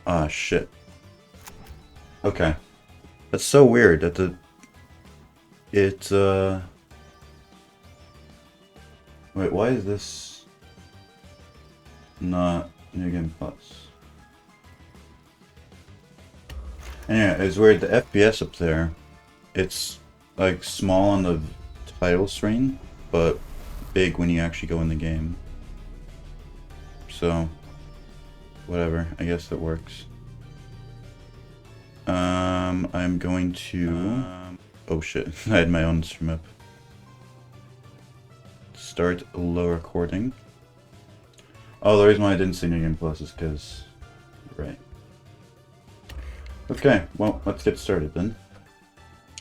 Ah, shit. Okay. That's so weird that wait, why is this not New Game Plus? Anyway, it's weird, the FPS up there, it's like small on the title screen, but big when you actually go in the game. So, whatever, I guess that works. I'm going to... oh shit, I had my own stream up. Start low recording. Oh, the reason why I didn't see New Game Plus is because... right. Okay, well, let's get started then.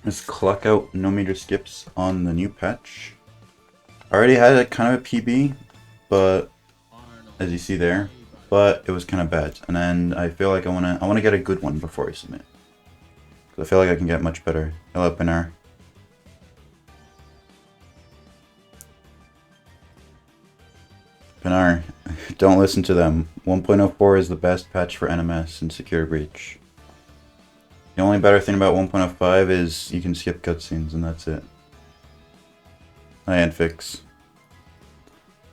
Let's clock out no meter skips on the new patch. I already had a kind of a PB, but as you see there, but it was kind of bad. And then I feel like I wanna get a good one before I submit. Cause I feel like I can get much better. Hello, Pinar. Pinar, don't listen to them. 1.04 is the best patch for NMS and Secure Breach. The only better thing about 1.05 is you can skip cutscenes and that's it. Hi, Anfix.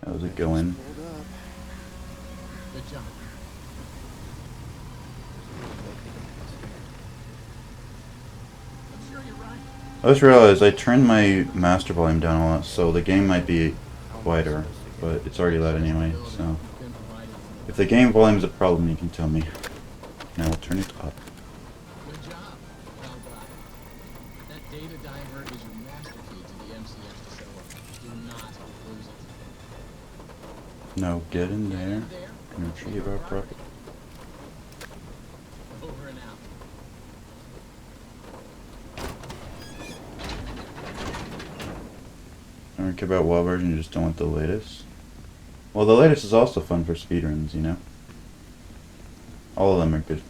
How's it going? Good job. I'm sure you're right. I just realized I turned my master volume down a lot, so the game might be quieter, but it's already loud anyway, so... if the game volume is a problem, you can tell me. And I will turn it up. Good job. Well done. That data diver is your master key to the MCF facility. Do not lose it. Now get in there There. and retrieve our property. Over and out. I don't care about WoW version, you just don't want the latest. Well, the latest is also fun for speedruns, you know? All of them are good.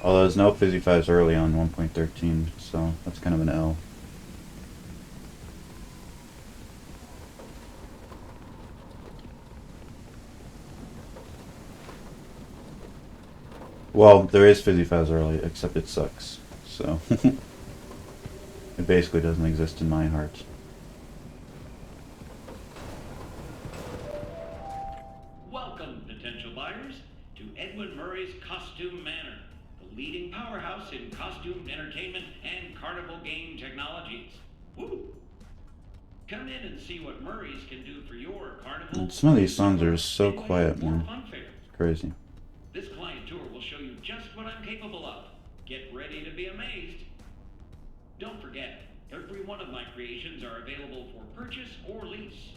Although there's no Fizzy 5s early on 1.13, so that's kind of an L. Well, there is Fizzy 5s early, except it sucks, so... it basically doesn't exist in my heart. Welcome, potential buyers, to Edwin Murray's Costume Manor, the leading powerhouse in costume entertainment and carnival game technologies. Woo! Come in and see what Murray's can do for your carnival. And some of these songs are so quiet, or man. funfair. It's crazy. This client tour will show you just what I'm capable of. Get ready to be amazed. Don't forget, every one of my creations are available for purchase or lease.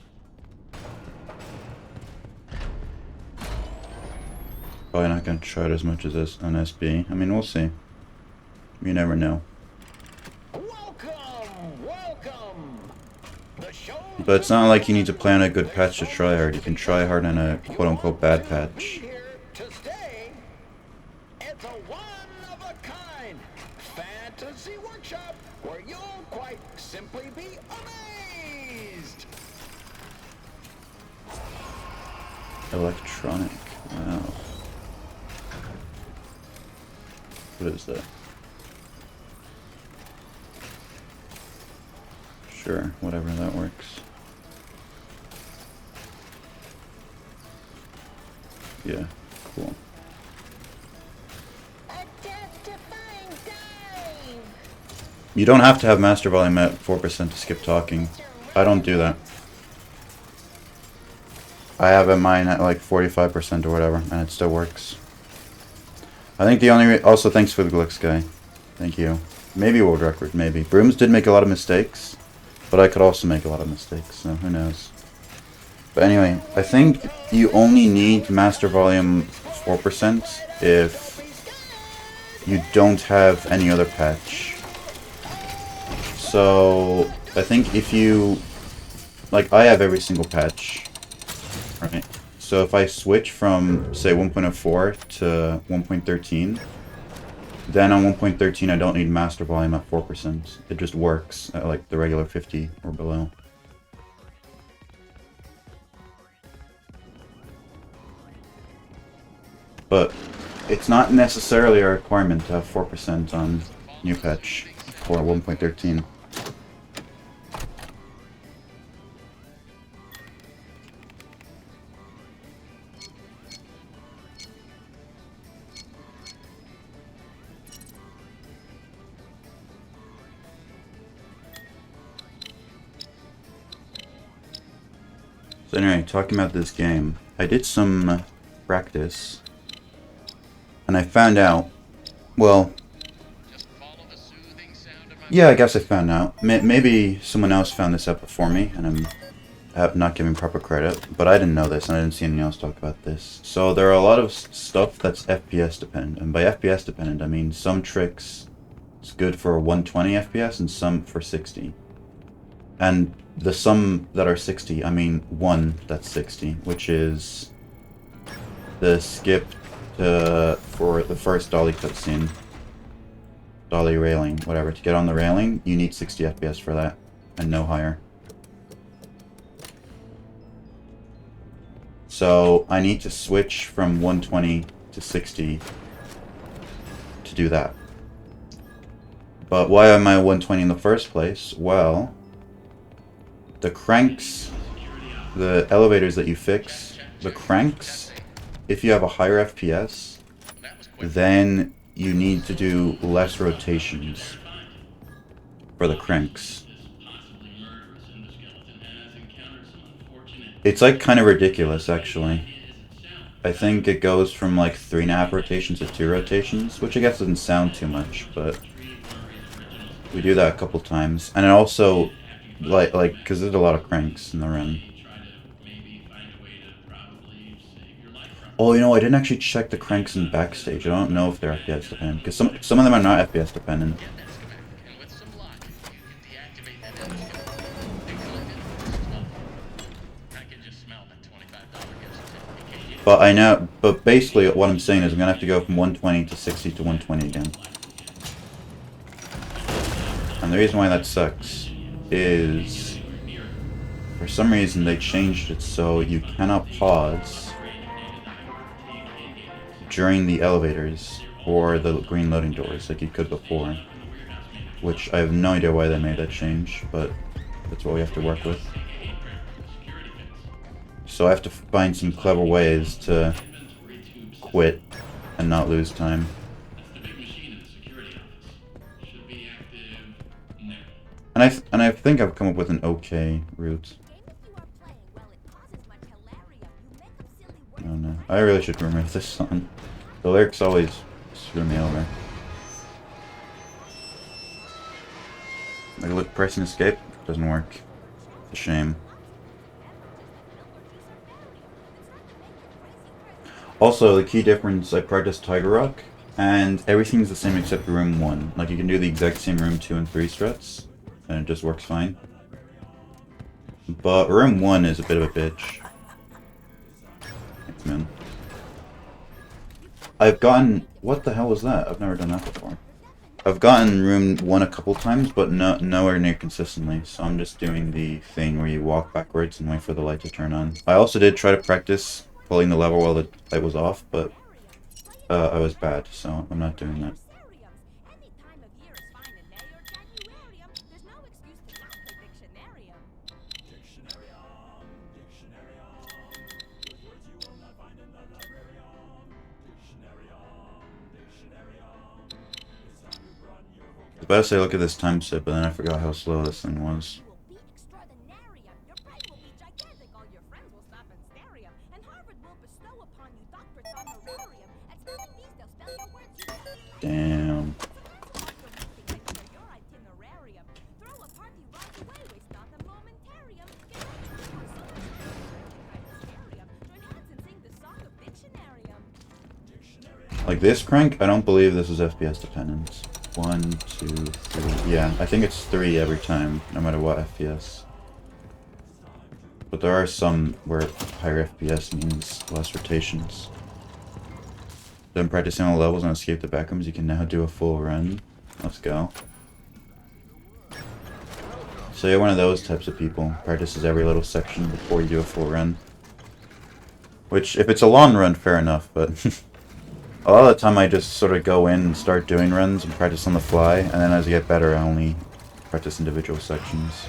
Probably not gonna try it as much as this on SB. I mean, we'll see. You never know. Welcome. The show. But it's not like you need to plan a good patch to try hard. You can try hard on a quote-unquote bad patch. Here to stay. It's a one-of-a-kind fantasy workshop where you'll quite simply be amazed. Electronic. Wow. What is that? Sure, whatever, that works. Yeah, cool. You don't have to have master volume at 4% to skip talking. I don't do that. I have it mine at like 45% or whatever, and it still works. I think the only also thanks for the Glix guy. Thank you. Maybe world record, maybe. Brooms did make a lot of mistakes, but I could also make a lot of mistakes, so who knows. But anyway, I think you only need master volume 4% if you don't have any other patch. So I think if you, like, I have every single patch, right? So if I switch from, say, 1.04 to 1.13, then on 1.13 I don't need master volume at 4%. It just works at like the regular 50 or below. But it's not necessarily a requirement to have 4% on new patch for 1.13. So anyway, talking about this game, I did some practice, and I found out, well, yeah, I guess I found out. Maybe someone else found this out before me, and I'm not giving proper credit, but I didn't know this, and I didn't see anyone else talk about this. So there are a lot of stuff that's FPS dependent, and by FPS dependent, I mean some tricks it's good for 120 FPS and some for 60. And the some that are 60, I mean one that's 60, which is the skip for the first dolly cutscene. Dolly railing, whatever. To get on the railing, you need 60 FPS for that, and no higher. So I need to switch from 120 to 60 to do that. But why am I 120 in the first place? Well, the cranks, the elevators that you fix, the cranks, if you have a higher FPS, then you need to do less rotations for the cranks. It's like kind of ridiculous, actually. I think it goes from like 3.5 rotations to 2 rotations, which I guess doesn't sound too much, but we do that a couple times. And it also, like, because there's a lot of cranks in the run. Oh, you know, I didn't actually check the cranks in backstage. I don't know if they're FPS dependent, because some of them are not FPS dependent. But I know, but basically what I'm saying is I'm gonna have to go from 120 to 60 to 120 again. And the reason why that sucks is, for some reason they changed it so you cannot pause during the elevators or the green loading doors like you could before. Which I have no idea why they made that change, but that's what we have to work with. So I have to find some clever ways to quit and not lose time. And I think I've come up with an okay route. I don't know. I really should remove this song. The lyrics always screw me over. Like, look, pressing escape doesn't work. It's a shame. Also, the key difference, I practiced Tiger Rock, and everything's the same except room 1. Like, you can do the exact same room 2 and 3 struts, and it just works fine. But room 1 is a bit of a bitch. Thanks, man. I've gotten... What the hell was that? I've never done that before. I've gotten room 1 a couple times, but nowhere near consistently, so I'm just doing the thing where you walk backwards and wait for the light to turn on. I also did try to practice pulling the lever while the light was off, but I was bad, so I'm not doing that. I was about to say look at this time step, but then I forgot how slow this thing was. Damn. Like this crank, I don't believe this is FPS dependent. 1, 2, 3. Yeah, I think it's 3 every time, no matter what FPS. But there are some where higher FPS means less rotations. Done practicing all levels and escape the backrooms, you can now do a full run. Let's go. So you're one of those types of people. Practices every little section before you do a full run. Which, if it's a long run, fair enough, but A lot of the time I just sort of go in and start doing runs and practice on the fly, and then as I get better I only practice individual sections.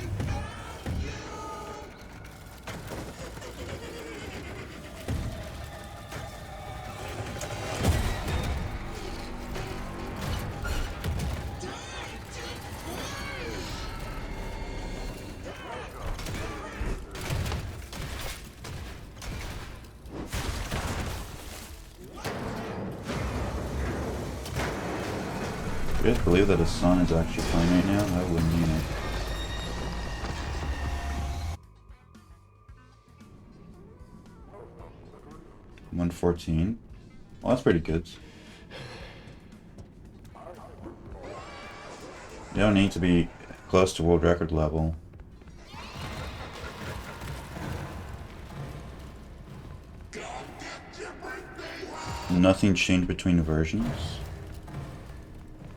Do you guys believe that a sun is actually playing right now? I wouldn't either. $114. Well, that's pretty good. You don't need to be close to world record level. Nothing changed between versions.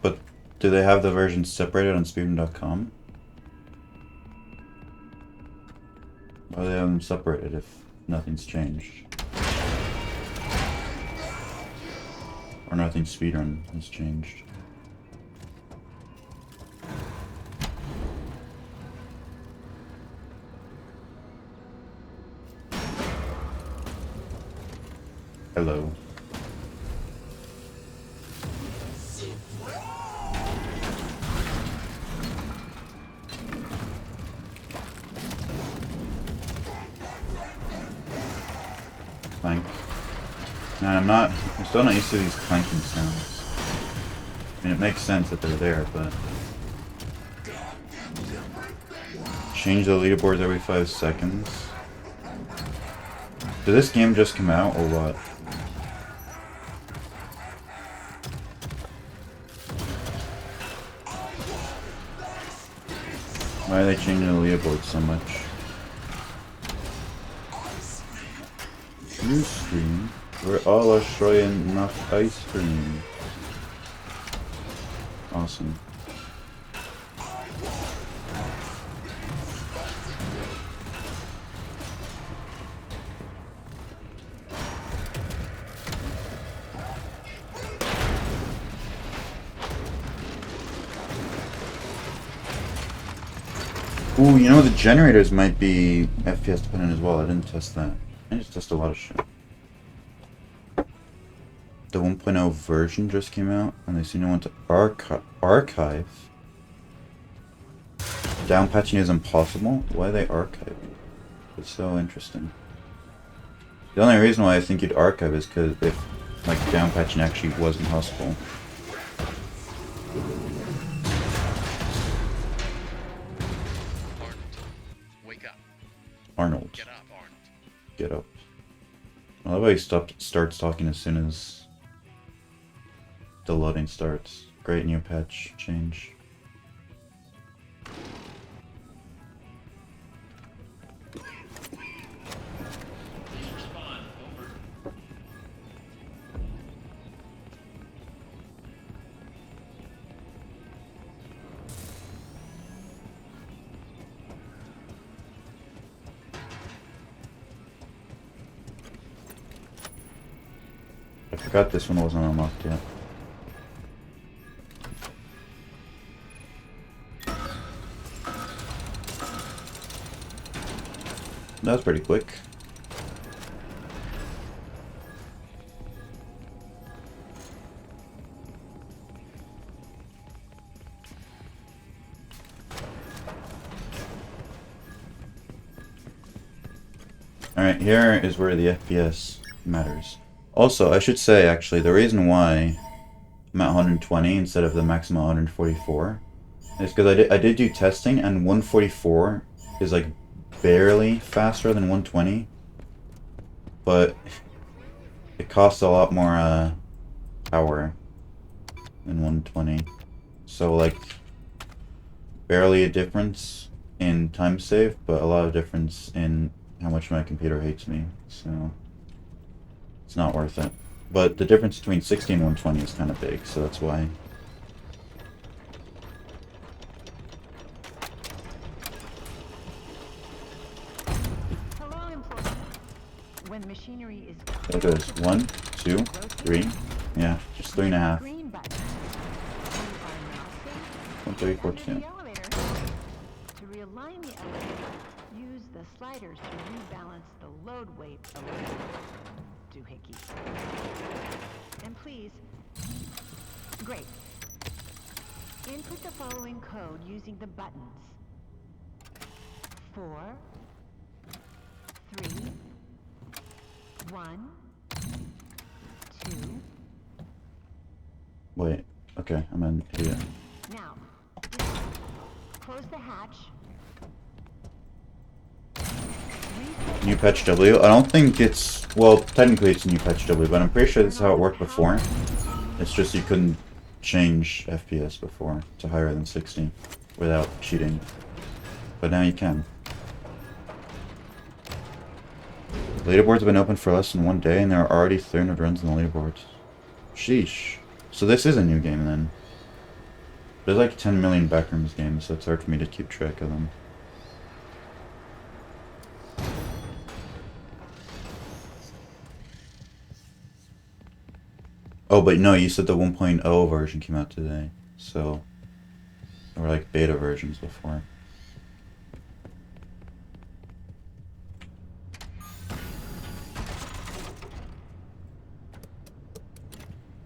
But do they have the versions separated on speedrun.com? Why do they have them separated if nothing's changed? Or nothing speedrun has changed? Hello. Clank. Man, I'm still not used to these clanking sounds. I mean, it makes sense that they're there, but... Change the leaderboards every 5 seconds. Did this game just come out, or what? Why are they changing the leaderboards so much? New stream? We're all Australian enough ice cream. Awesome. Ooh, you know, the generators might be FPS dependent as well. I didn't test that. I just test a lot of shit. The 1.0 version just came out, and they seem to want to archive. Down patching is impossible? Why they archive? It's so interesting. The only reason why I think you'd archive is because if, like, down patching actually was impossible. Wake up. Arnold. Get up, Arnold. Get up. I love how he starts talking as soon as the loading starts. Great new patch change. Spawn, over. I forgot this one wasn't unlocked yet. That was pretty quick. Alright, here is where the FPS matters. Also, I should say, actually, the reason why I'm at 120 instead of the maximum 144 is because I did do testing, and 144 is like barely faster than 120, but it costs a lot more power than 120. So like barely a difference in time save, but a lot of difference in how much my computer hates me. So it's not worth it. But the difference between 60 and 120 is kind of big, so that's why. Hello, employee. When machinery is There goes 1, 2, 3, Yeah, just 3.5. Green button. You are now safe. 134 Under too. the elevator. To realign the elevator, use the sliders to rebalance the load weight a little. Doohickey. And please, great. Input the following code using the buttons. 4, 3, 1, 2. Wait. Okay, I'm an idiot. Now, close the hatch. New patch W? I don't think it's... Well, technically it's a new patch W, but I'm pretty sure this is how it worked before. It's just you couldn't change FPS before to higher than 60 without cheating. But now you can. Leaderboards have been open for less than 1 day and there are already 300 runs in the leaderboards. Sheesh. So this is a new game then. There's like 10 million backrooms games, so it's hard for me to keep track of them. Oh, but no, you said the 1.0 version came out today. So, there were like beta versions before.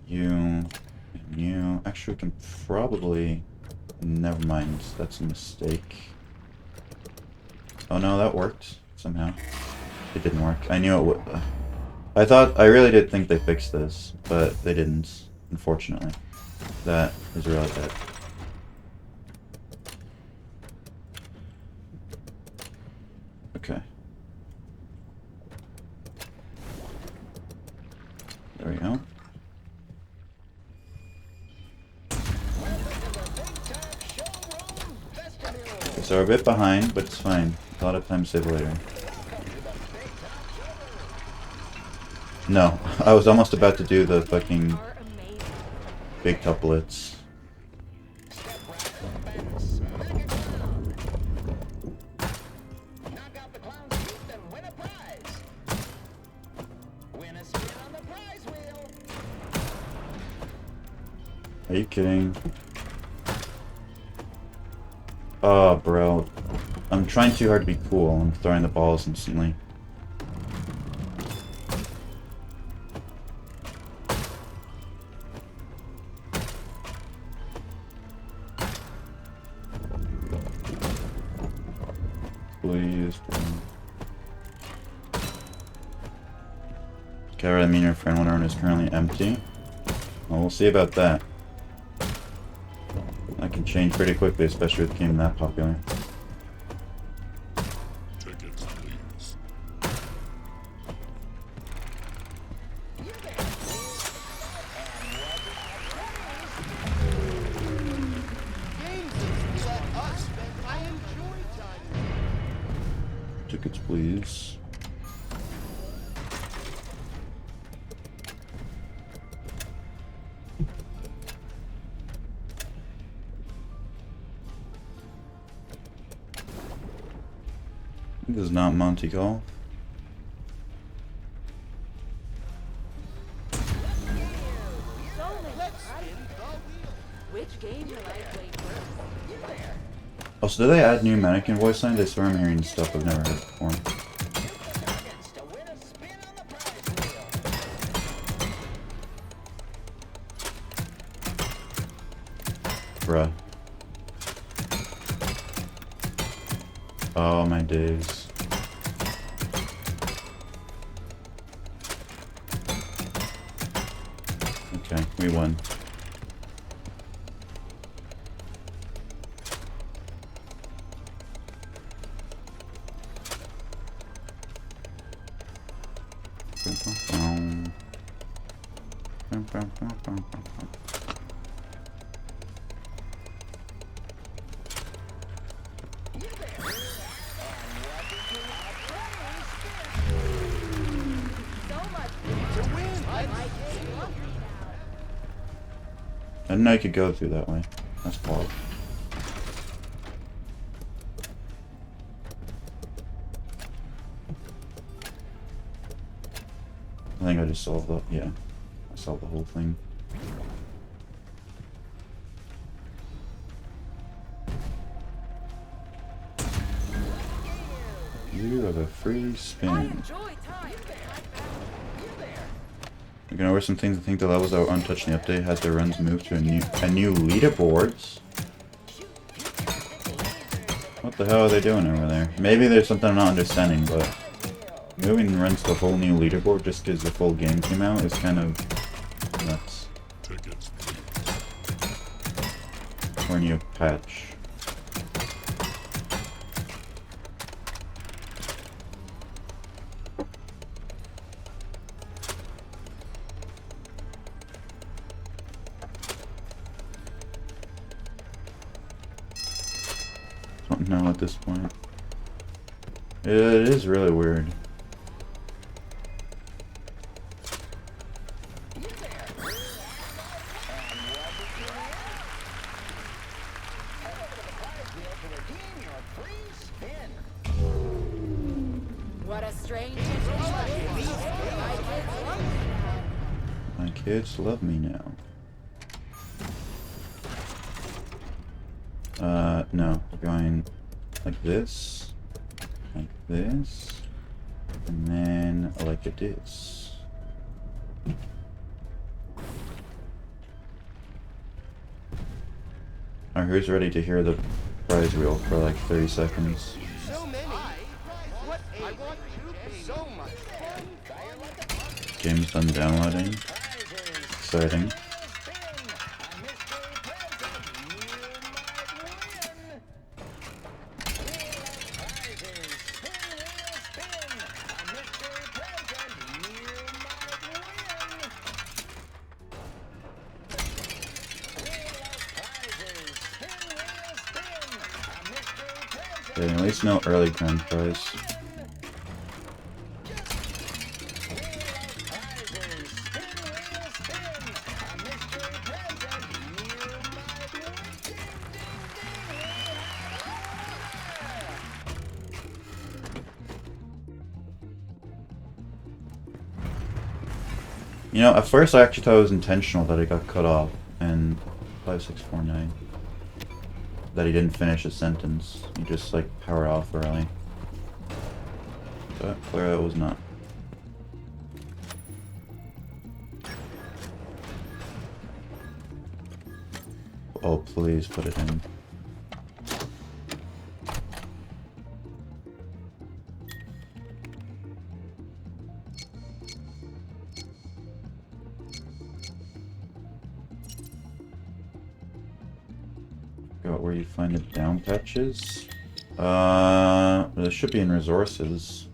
You. Actually, we can probably... Never mind, that's a mistake. Oh no, that worked somehow. It didn't work. I knew it would. I really did think they fixed this, but they didn't, unfortunately. That is really bad. Okay. There we go. So we're a bit behind, but it's fine. A lot of time save later. No, I was almost about to do the fucking big top blitz. Are you kidding? Oh, bro. I'm trying too hard to be cool. I'm throwing the balls instantly. Please. Okay, I mean your friend one is currently empty. Well, we'll see about that. That can change pretty quickly, especially with a game that popular. Tickets, please. Tickets, please. This is not Monte Golf. Which game will I play first? Also, do they add new mannequin voice lines? I swear I'm hearing stuff I've never heard before. Bruh. Oh my days. Okay, we won. I didn't know you could go through that way. That's wild. I think I just solved that. Yeah. saw the whole thing. You have a free spin. You know, were some things I think the levels that were untouched in the update had their runs moved to a new leaderboards. What the hell are they doing over there? Maybe there's something I'm not understanding, but moving runs to a whole new leaderboard just because the full game came out is kind of nuts. Tickets, please. Or a new patch. Don't know at this point. It is really weird. What a strange situation. My kids love me now. No, we're going like this, and then like this. Alright, who's ready to hear the prize wheel for like 30 seconds? So many. What I want to pay so much. Game's done downloading. Exciting. Okay, at least no early grand prize. You know, at first I actually thought it was intentional that it got cut off in 5649. That he didn't finish his sentence. He just like powered off early. But clearly it was not. Oh, please put it in. Where you find the down patches? This should be in resources.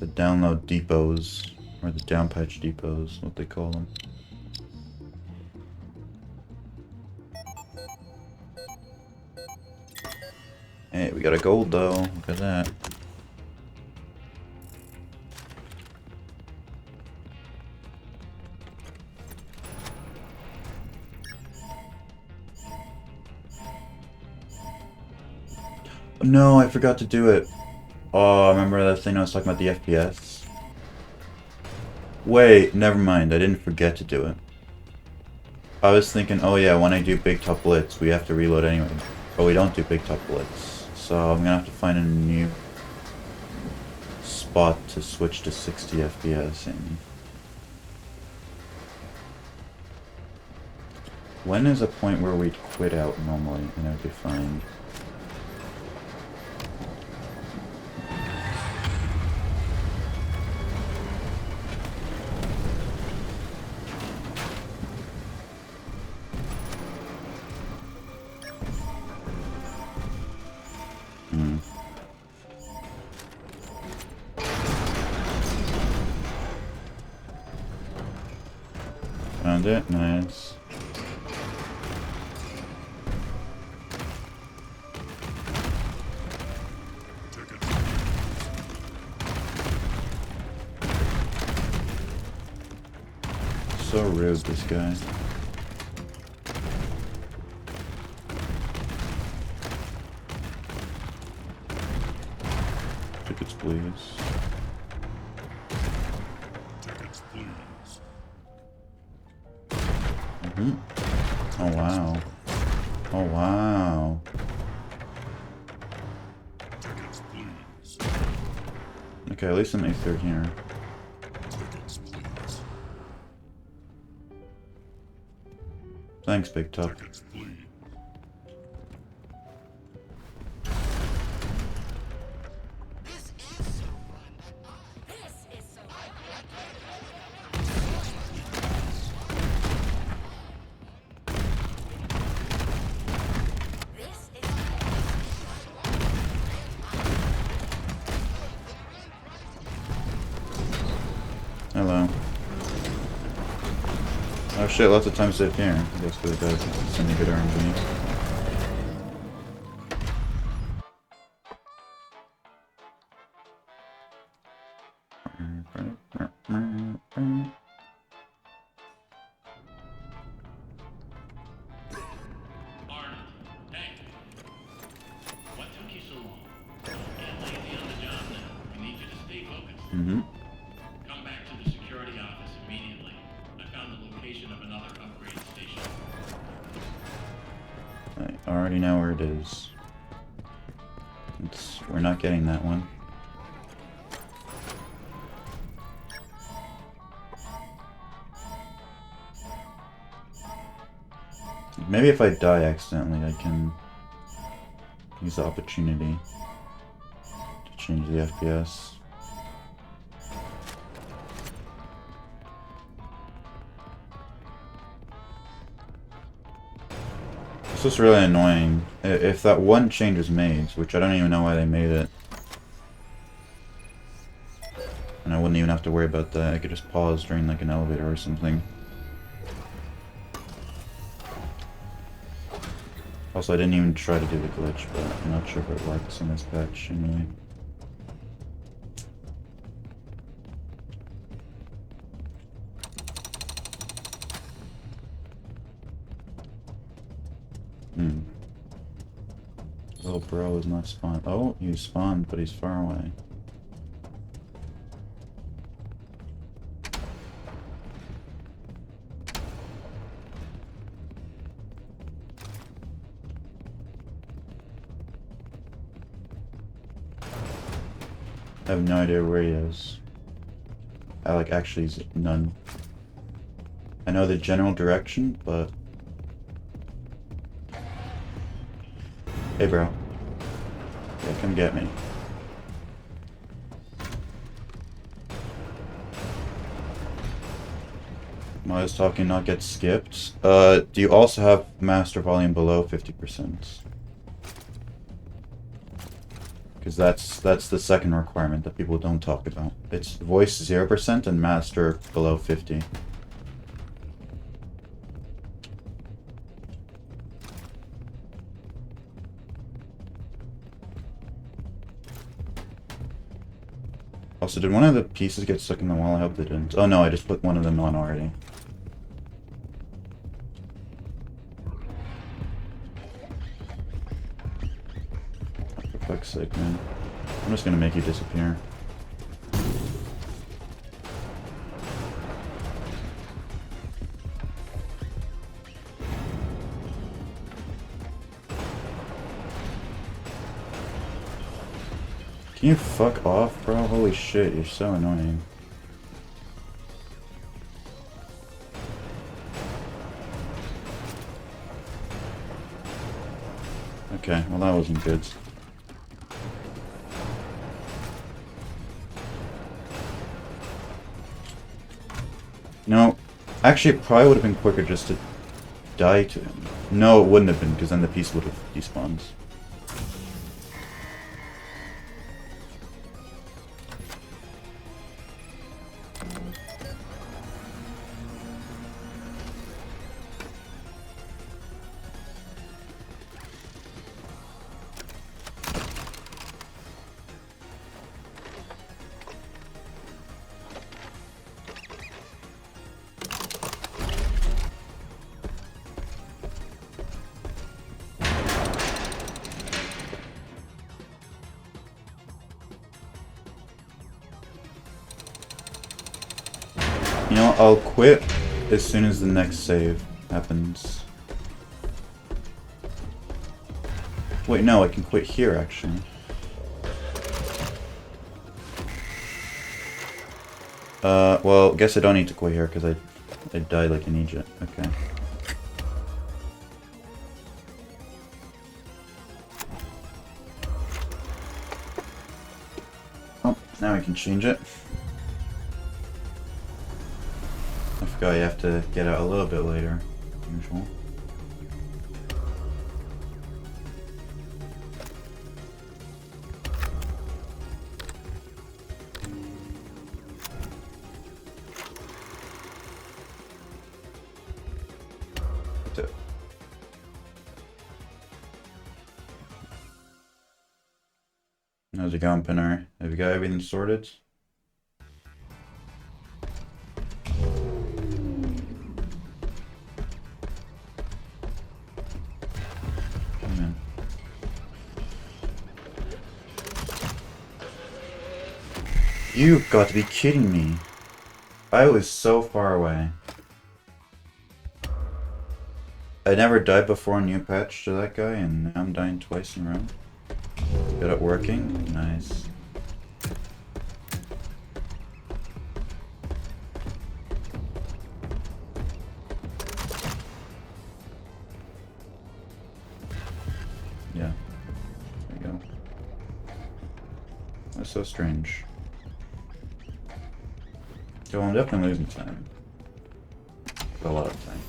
The download depots, or the down patch depots, what they call them. Hey, we got a gold though, look at that. No, I forgot to do it. Oh, I remember that thing I was talking about, the FPS. Wait, never mind. I didn't forget to do it. I was thinking, oh yeah, when I do Big Top Blitz, we have to reload anyway. But we don't do Big Top Blitz. So I'm gonna have to find a new spot to switch to 60 FPS in. When is a point where we'd quit out normally and it'd be fine? Found it, nice. So rude, this guy. Tickets, please. Tickets, please. Oh wow. Oh wow. Tickets, please. Okay, at least an A3 here. Tickets, please. Thanks, Big Top. Tickets, please. This is so fun. This is so fun. This is Hello. Oh shit, lots of time saved here. I guess for the guys sending good RNG. Arnold, hey. What took you so long? Don't get lazy on the job now. We need you to stay focused. Come back to the security office immediately. I found the location of another upgrade station. I already know where it is. We're not getting that one. Maybe if I die accidentally, I can use the opportunity to change the FPS. This is really annoying. If that one change is made, which I don't even know why they made it. And I wouldn't even have to worry about that. I could just pause during like an elevator or something. Also, I didn't even try to do the glitch, but I'm not sure if it works in this patch anyway. Little bro is not spawned. Oh, he spawned, but he's far away. I have no idea where he is. Actually, none. I know the general direction, but... Hey, bro. Yeah, come get me. Miles talking not get skipped. Do you also have master volume below 50%? Because that's the second requirement that people don't talk about. It's voice 0% and master below 50. Also, did one of the pieces get stuck in the wall? I hope they didn't. Oh no, I just put one of them on already. For fuck's sake, man. I'm just gonna make you disappear. Can you fuck off, bro? Holy shit, you're so annoying. Okay, well that wasn't good. No, actually it probably would have been quicker just to die to him. No, it wouldn't have been, because then the piece would have despawned. You know, I'll quit as soon as the next save happens. Wait, no, I can quit here, actually. Well, guess I don't need to quit here, because I died like an idiot. Okay. Oh, now I can change it. I forgot you have to get out a little bit later, usual. How's it going, Pinner? Have you got everything sorted? Come in. You've got to be kidding me. I was so far away. I never died before a new patch to that guy, and now I'm dying twice in a row. Got it working? Nice. Yeah. There you go. That's so strange. So I'm definitely losing time. A lot of time.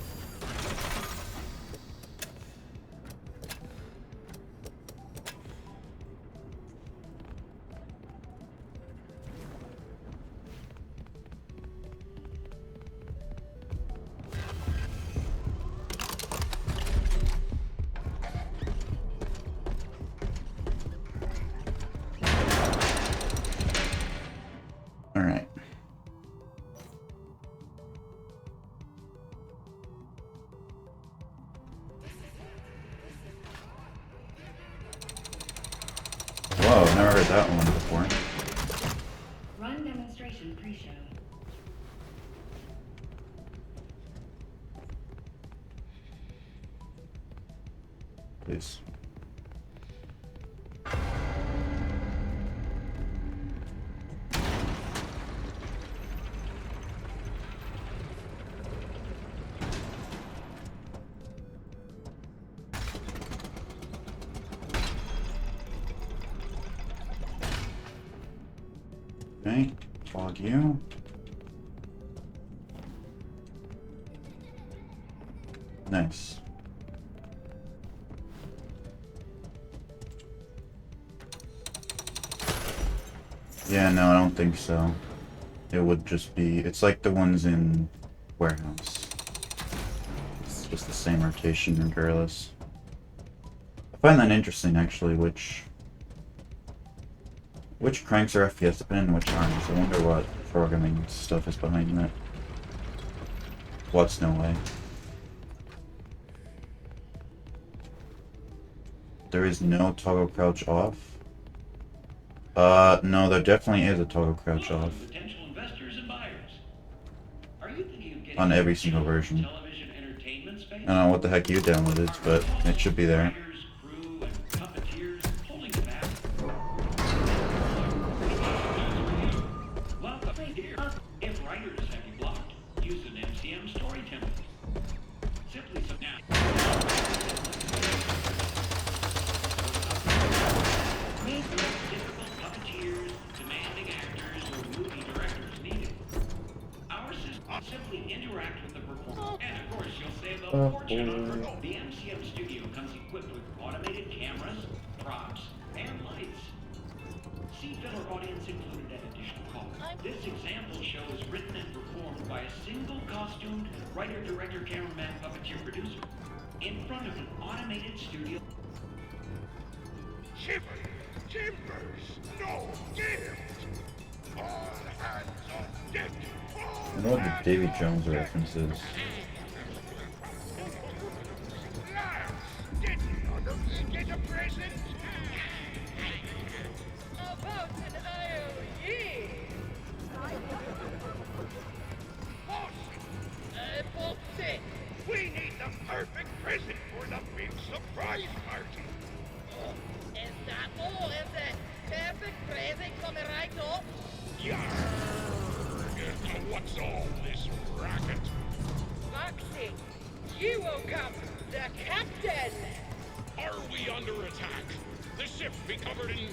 Alright. Whoa, I've never heard that one before. Run demonstration pre-show. Please. Okay, fog you. Nice. Yeah, no, I don't think so. It would just be... It's like the ones in Warehouse. It's just the same rotation regardless. I find that interesting, actually, which cranks are FPS depending on which arms. I wonder what programming stuff is behind that. What's no way. There is no toggle crouch off. No, there definitely is a toggle crouch off. Potential investors and buyers. Are you thinking of getting On every single version. television entertainment space? I don't know what the heck you downloaded, but it should be there. Writers, crew, and puppeteers holding it back. Welcome here. If writers have you blocked, use an MCM story template. Simply so now. Difficult puppeteers, demanding actors, or movie directors needed. Our system simply interact with the performer, and of course you'll save a fortune on promotion. The MCM studio comes equipped with automated cameras, props, and lights. See filler audience included at additional cost. This example show is written and performed by a single costumed writer, director, cameraman, puppeteer, producer in front of an automated studio. Timbers, no gift. All hands on deck. I know what the Davy Jones reference is. Did none of you get a present? About an IOE. Oh, What's all this racket? Foxy, you woke up the captain. Are we under attack? The ship be covered in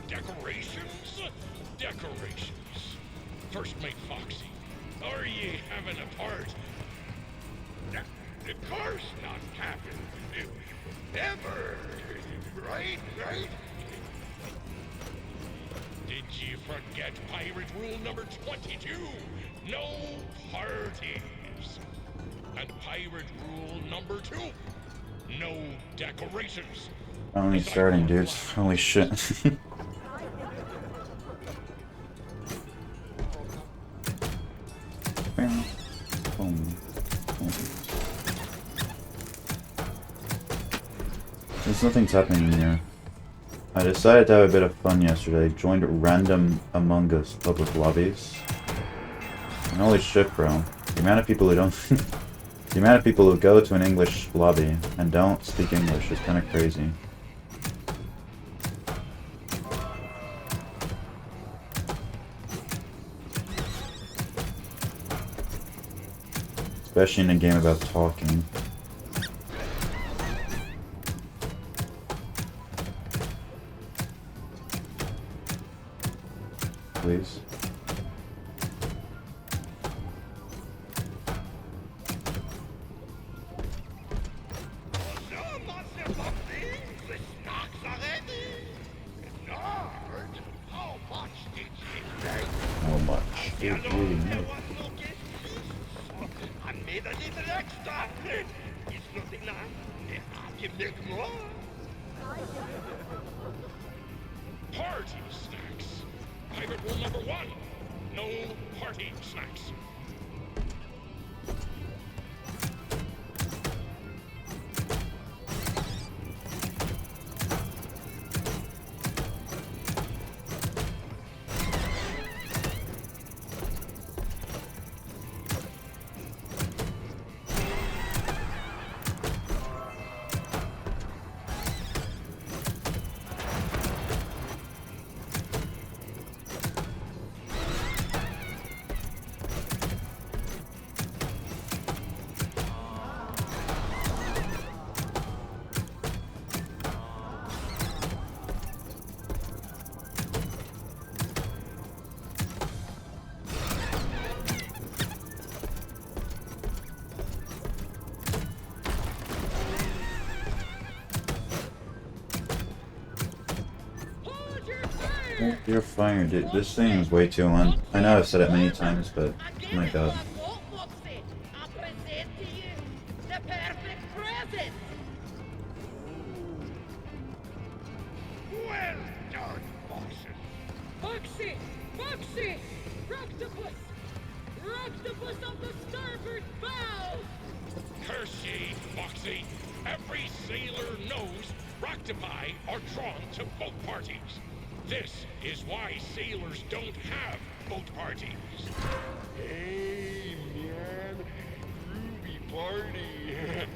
decorations? Decorations. First mate Foxy, are ye having a part? Of course not, Captain. Ever. Right? Did you forget pirate rule number 22? No parties. And pirate rule number 2? No decorations. Only starting, dudes. Holy shit. Boom. Boom. There's nothing's happening here. I decided to have a bit of fun yesterday. Joined random Among Us public lobbies. And holy shit, bro. The amount of people who don't... the amount of people who go to an English lobby and don't speak English is kind of crazy. Especially in a game about talking. Please. How much did you make? I made a little extra. It's nothing now. I can make more. Party snacks. Pirate rule number 1. No party snacks. You're fired, dude. This thing is way too long. I know I've said it many times, but oh my god. I present to you the perfect present. Well done, Foxy. Foxy! Foxy! Roctopus! Roctopus on the starboard bow! Curse ye, Foxy. Every sailor knows Roctopi are drawn to boat parties. This is why sailors don't have boat parties. Hey, man. Groovy party.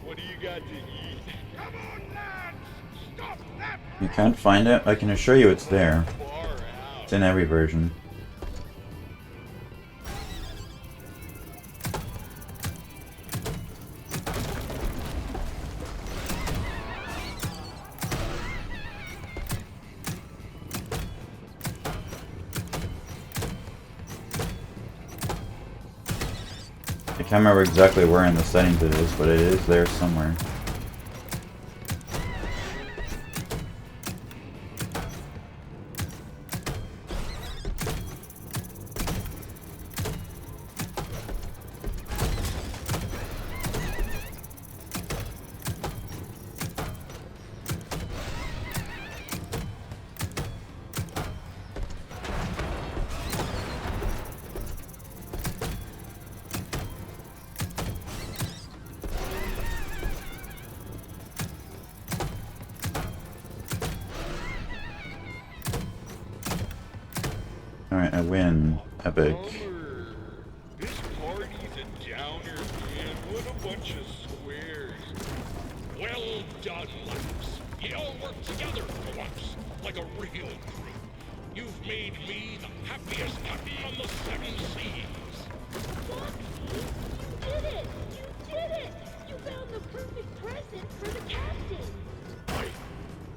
What do you got to eat? Come on, lads! Stop that! You can't find it? I can assure you it's there. Far out. It's in every version. I can't remember exactly where in the settings it is, but it is there somewhere. Alright, I win. Epic. This party's a downer, man. What a bunch of squares. Well done, lads. You all work together for once, like a real crew. You've made me the happiest captain on the 7 seas. You did it! You did it! You found the perfect present for the captain!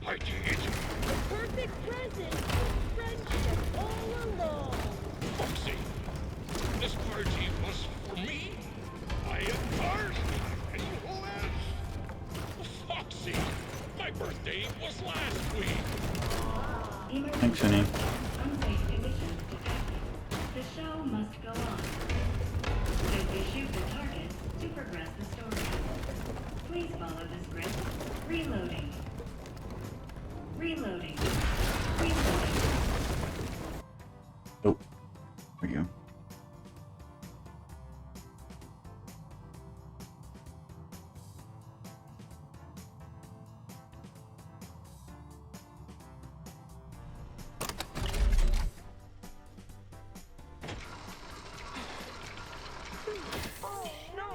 I did. The perfect present for friendship all along! Foxy, this party was for me. I am first, and who else? Foxy, my birthday was last week. Thanks, honey. Unsafe conditions detected. The show must go on. Simply shoot the target to progress the story. Please follow the script. Reloading. Reloading. Reloading. Oh, there we go. Oh, no.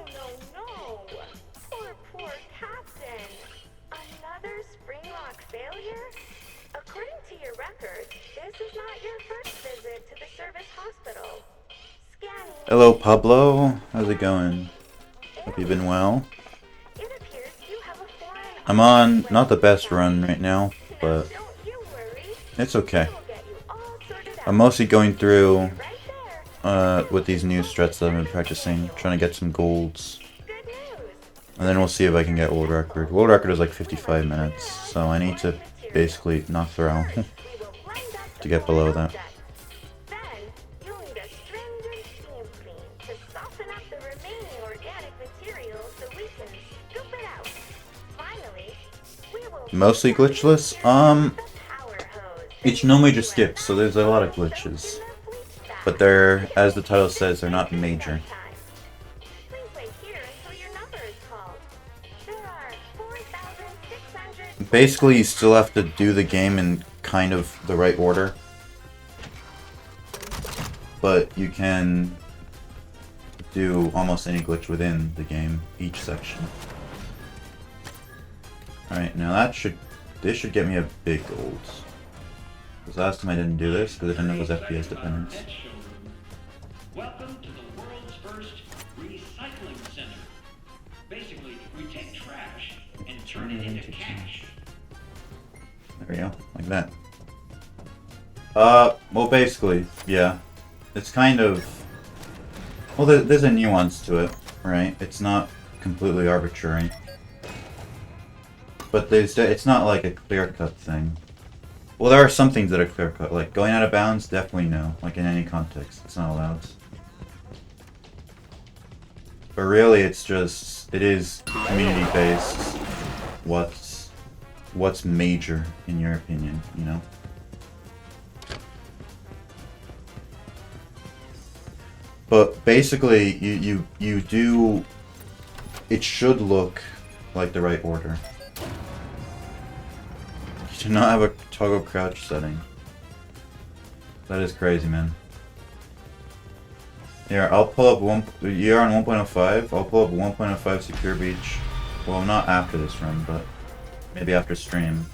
Poor captain. Another Springlock failure? According to your records, this is not your first visit to the service hospital. Scanning. Hello, Pablo. How's it going? Hope you've been well. It appears you have a foreign. I'm on not the best run right now, but Don't you worry. it's okay. We'll get you all sorted out. I'm mostly going through Right there. with these new strats that I've been practicing, trying to get some golds. Good news. And then we'll see if I can get world record. World record is like 55 minutes, so I need to basically not throw We will blend up to get below that. Then you'll need a stringent steam clean to soften up the remaining organic material so we can scoop it out. Finally, we will Mostly glitchless. the power hose. It's no major skips, so there's a lot of glitches. But they're, as the title says, they're not major. Please wait here until your number is called. There are 4,600. Basically, you still have to do the game in kind of the right order. But you can do almost any glitch within the game, each section. Alright, now this should get me a big gold. Because last time I didn't do this, because I didn't know it was FPS dependence. Welcome to the world's first recycling center. Basically, we take trash and turn it into cash. There we go, like that. Well basically, yeah. It's kind of... Well, there's a nuance to it, right? It's not completely arbitrary. But it's not like a clear-cut thing. Well, there are some things that are clear-cut, like going out of bounds, definitely no. Like in any context, it's not allowed. But really, it is community-based. What's major, in your opinion, you know? But basically, you do... It should look like the right order. You do not have a toggle crouch setting. That is crazy, man. Here, I'll pull up you're on 1.05. I'll pull up 1.05 secure beach. Well, not after this run, but maybe after stream.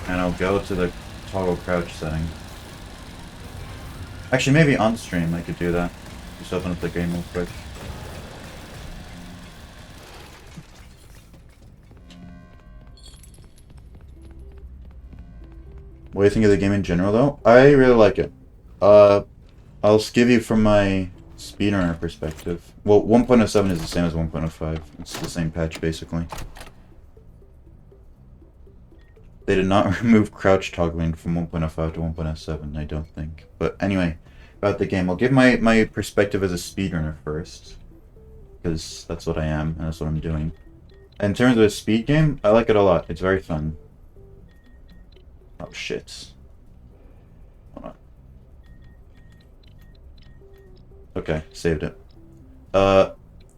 And I'll go to the toggle crouch setting. Actually, maybe on stream I could do that. Just open up the game real quick. What do you think of the game in general, though? I really like it. I'll give you from my speedrunner perspective. Well, 1.07 is the same as 1.05. It's the same patch, basically. They did not remove crouch toggling from 1.05 to 1.07, I don't think. But anyway, about the game. I'll give my perspective as a speedrunner first. Because that's what I am, and that's what I'm doing. In terms of a speed game, I like it a lot. It's very fun. Oh, shit. Hold on. Okay, saved it.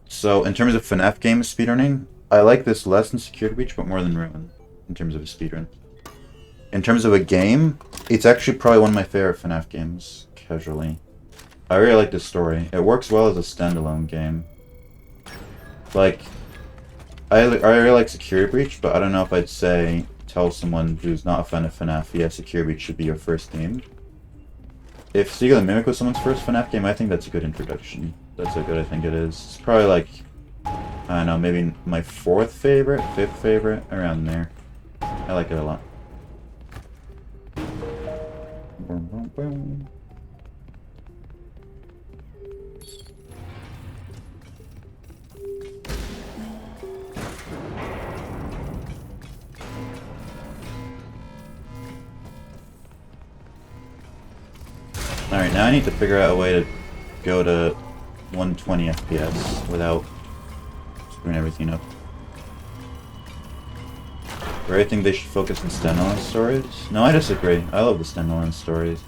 So in terms of FNAF games speedrunning, I like this less than Security Breach, but more than Ruin, in terms of a speedrun. In terms of a game, it's actually probably one of my favorite FNAF games, casually. I really like the story. It works well as a standalone game. Like, I really like Security Breach, but I don't know if I'd say tell someone who's not a fan of FNAF, yes, Secure Beat should be your first game. If Seagull and Mimic was someone's first FNAF game, I think that's a good introduction. That's how good I think it is. It's probably like, I don't know, maybe my 4th favorite, 5th favorite, around there. I like it a lot. Boom, boom, boom. Alright, now I need to figure out a way to go to 120 FPS without screwing everything up. Where I think they should focus on standalone stories? No, I disagree. I love the standalone stories.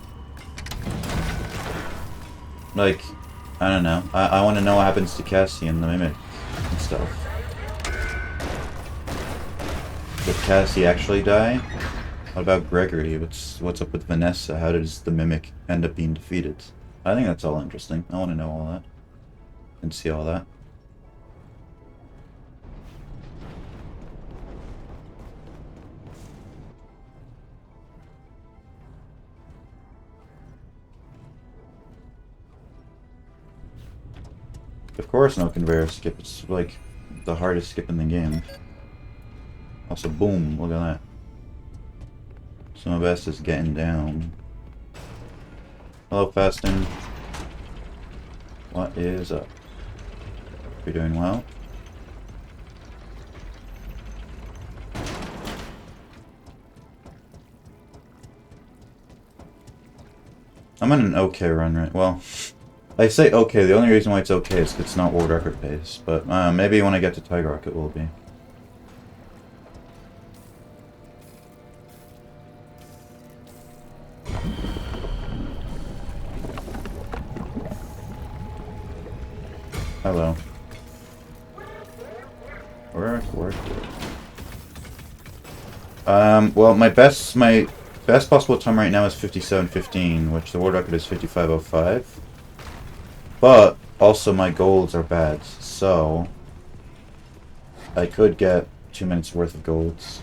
Like, I don't know. I want to know what happens to Cassie and the Mimic and stuff. Did Cassie actually die? What about Gregory? What's up with Vanessa? How does the Mimic end up being defeated? I think that's all interesting. I want to know all that. And see all that. Of course no conveyor skip. It's like the hardest skip in the game. Also, boom, look at that. So my best is getting down. Hello, Fastin. What is up? You're doing well? I'm on an okay run right. Well, I say okay. The only reason why it's okay is 'cause it's not world record pace. But maybe when I get to Tiger Rock, it will be. Hello. Work. Well, my best possible time right now is 57:15, which the world record is 55:05. But also my golds are bad, so I could get 2 minutes worth of golds.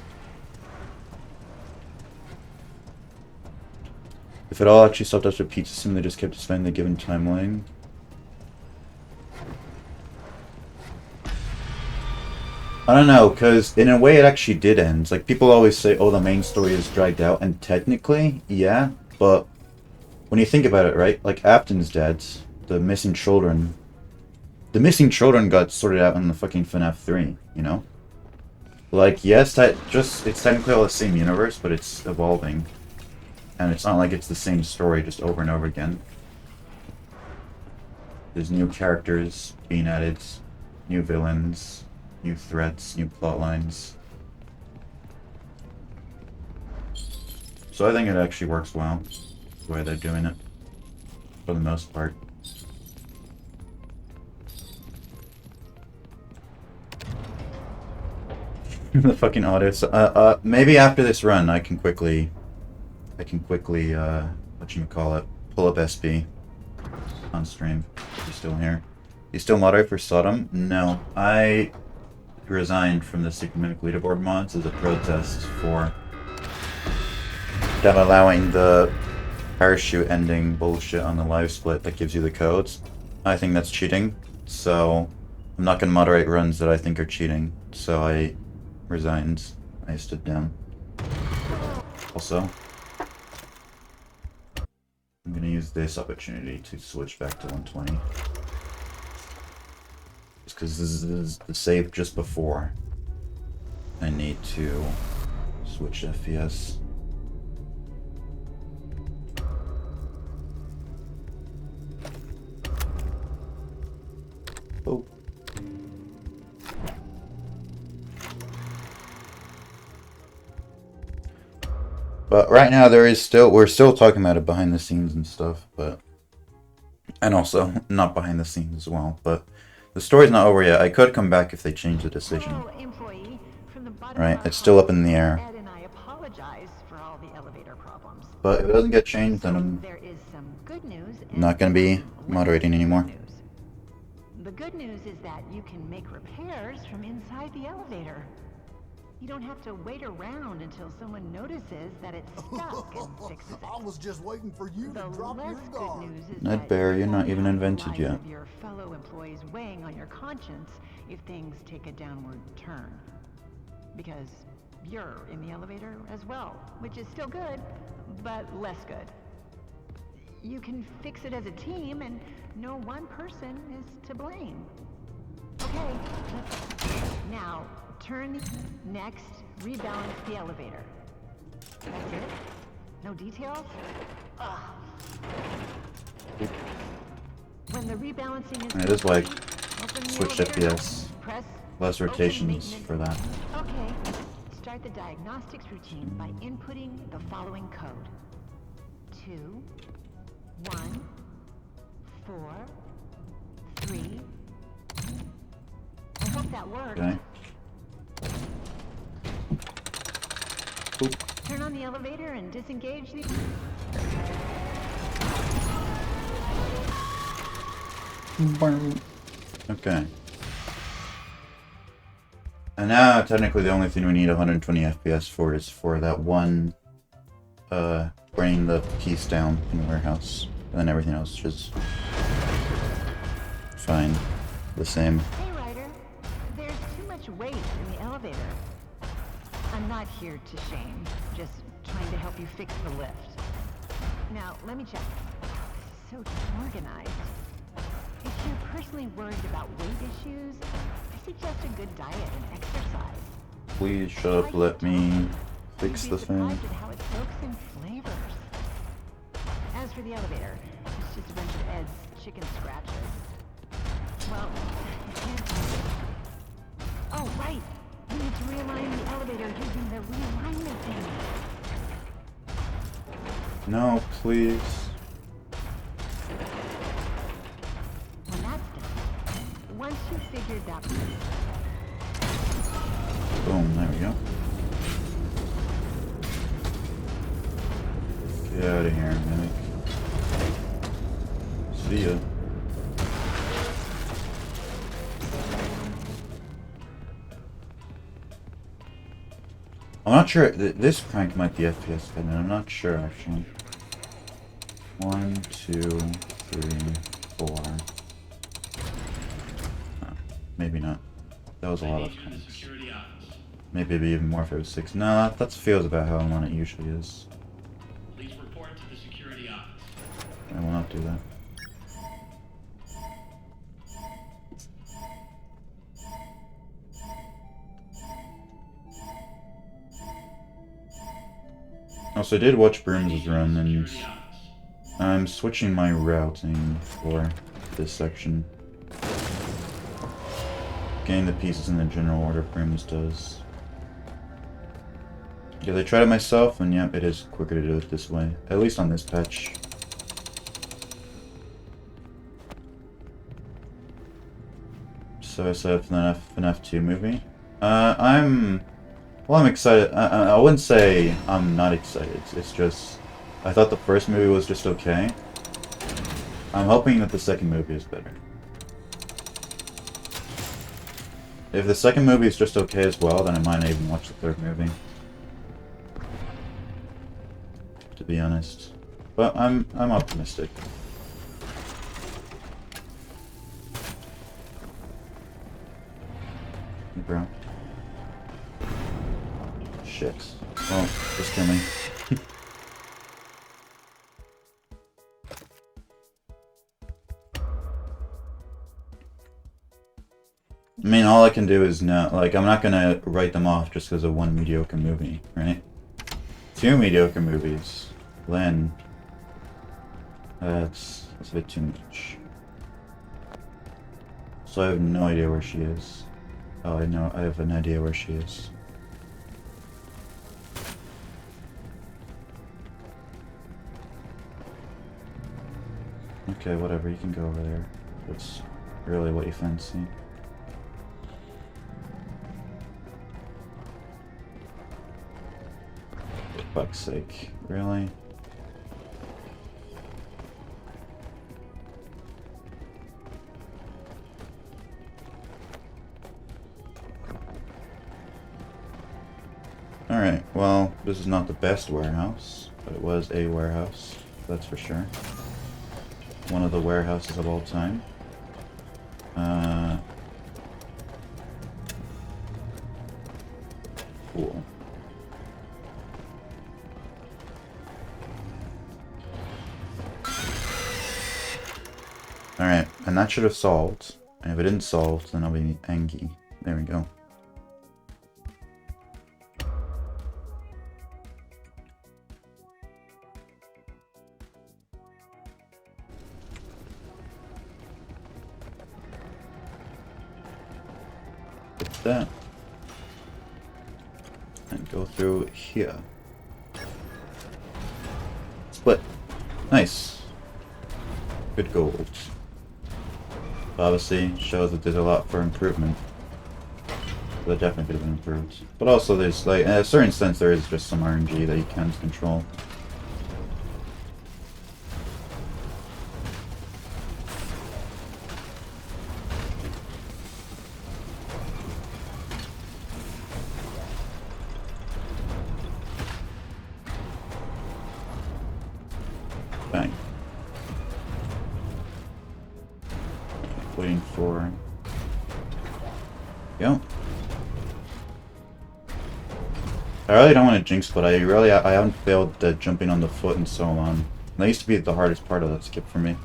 If it all actually stopped after pizza sim, they just kept spending the given timeline. I don't know, because in a way it actually did end. Like, people always say, oh, the main story is dragged out, and technically, yeah, but when you think about it, right, like, Afton's dead, the missing children got sorted out in the fucking FNAF 3, you know? Like, yes, it's technically all the same universe, but it's evolving. And it's not like it's the same story just over and over again. There's new characters being added, new villains, new threats, new plot lines. So I think it actually works well, the way they're doing it, for the most part. The fucking audio. So, maybe after this run, I can quickly, whatchamacallit, pull up SB on stream. If you're still here. You still moderate for SOTM? No, I resigned from the Secret Mimic leaderboard mods as a protest for them allowing the parachute ending bullshit on the live split that gives you the codes. I think that's cheating, so I'm not going to moderate runs that I think are cheating. So I resigned. I stood down. Also, I'm going to use this opportunity to switch back to 120. Just because this is the save just before I need to switch FPS. Oh. But right now we're still talking about it behind the scenes and stuff, but, and also not behind the scenes as well, but the story's not over yet. I could come back if they change the decision. Right, it's still up in the air. But if it doesn't get changed, then I'm not going to be moderating anymore. The good news is that you can make repairs from inside the elevator. You don't have to wait around until someone notices that it's stuck and fixes it. I was just waiting for you The to drop less your good guard. news is Ned that Bear, you're not you even have the invented lives yet. of your fellow employees weighing on your conscience if things take a downward turn. Because you're in the elevator as well, which is still good, but less good. You can fix it as a team, and no one person is to blame. Okay, now turn the... Next, rebalance the elevator. That's it? No details? Ugh. When the rebalancing is It is like complete, open the switch elevator, FPS. press Less open rotations maintenance. for that. Okay, start the diagnostics routine by inputting the following code. 2, 1, 4, 3. I hope that worked. Okay. Oop. Turn on the elevator and disengage the... Okay. And now, technically, the only thing we need 120 FPS for is for that one, bringing the piece down in the warehouse. And then everything else is fine. The same. Hey, Ryder. There's too much weight in the elevator. I'm not here to shame, just trying to help you fix the lift. Now, let me check. So disorganized. If you're personally worried about weight issues, I suggest a good diet and exercise. Please shut up, let me fix You'd the be thing. surprised at how it soaks in flavors. As for the elevator, it's just a bunch of Ed's chicken scratches. Well, you can't... Oh, right! We need to realign the elevator using the realignment thing. No, please. When that's done, once you've figured that... Boom, there we go. Get out of here, mimic. See ya. I'm not sure. This crank might be FPS dependent. I'm not sure actually. 1, 2, 3, 4. No, maybe not. That was a lot of cranks. Maybe it'd be even more if it was 6. No, that feels about how long it usually is. Please report to the security office. I will not do that. Also, I did watch Brooms' run, and I'm switching my routing for this section. Getting the pieces in the general order Brooms does. Because I tried it myself, and yep, it is quicker to do it this way. At least on this patch. So I said FNAF 2 movie. Well, I'm excited. I wouldn't say I'm not excited. It's just, I thought the first movie was just okay. I'm hoping that the second movie is better. If the second movie is just okay as well, then I might not even watch the third movie. To be honest. But I'm optimistic. Hey, bro. Shit. Well, just kill me. I mean, all I can do is not, like, I'm not gonna write them off just because of one mediocre movie, right? 2 mediocre movies. Then, that's a bit too much. So I have no idea where she is. Oh, I know, I have an idea where she is. Okay, whatever, you can go over there. That's really what you fancy. For fuck's sake, really? This is not the best warehouse, but it was a warehouse, that's for sure. One of the warehouses of all time. Cool. Alright, and that should have solved. And if it didn't solve, then I'll be angry. There we go. Get that. And go through here. Split. Nice. Good gold. Obviously shows that there's a lot for improvement. That definitely could have been improved. But also there's like, in a certain sense there is just some RNG that you can't control. Bang. Waiting for... Go. I really don't want to jinx, but I haven't failed jumping on the foot in so long. That used to be the hardest part of that skip for me.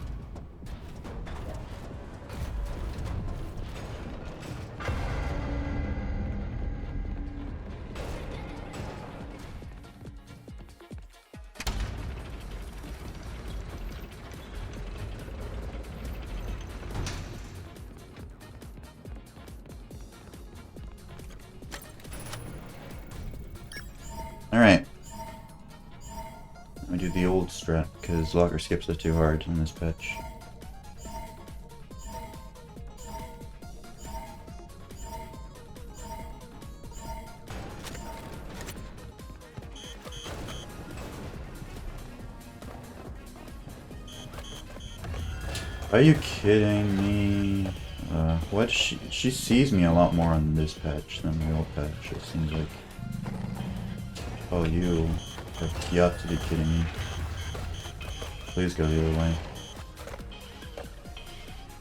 Alright. I do the old strat, because locker skips are too hard in this patch. Are you kidding me? What? She sees me a lot more on this patch than the old patch, it seems like. Oh, you have got to be kidding me. Please go the other way.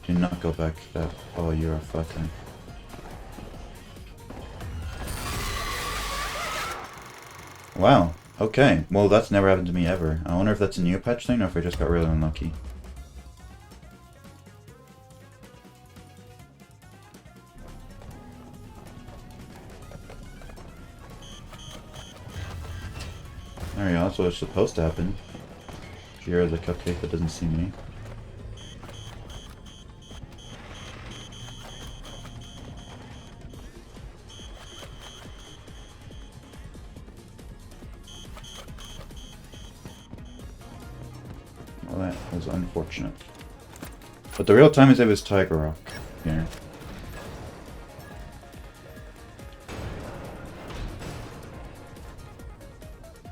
Do not go back to that. Oh, you're fucking. Wow. Okay. Well, that's never happened to me ever. I wonder if that's a new patch thing or if I just got really unlucky. There we go, that's what's supposed to happen. You're the cupcake that doesn't see me. Well, that was unfortunate. But the real time is it was Tiger Rock here.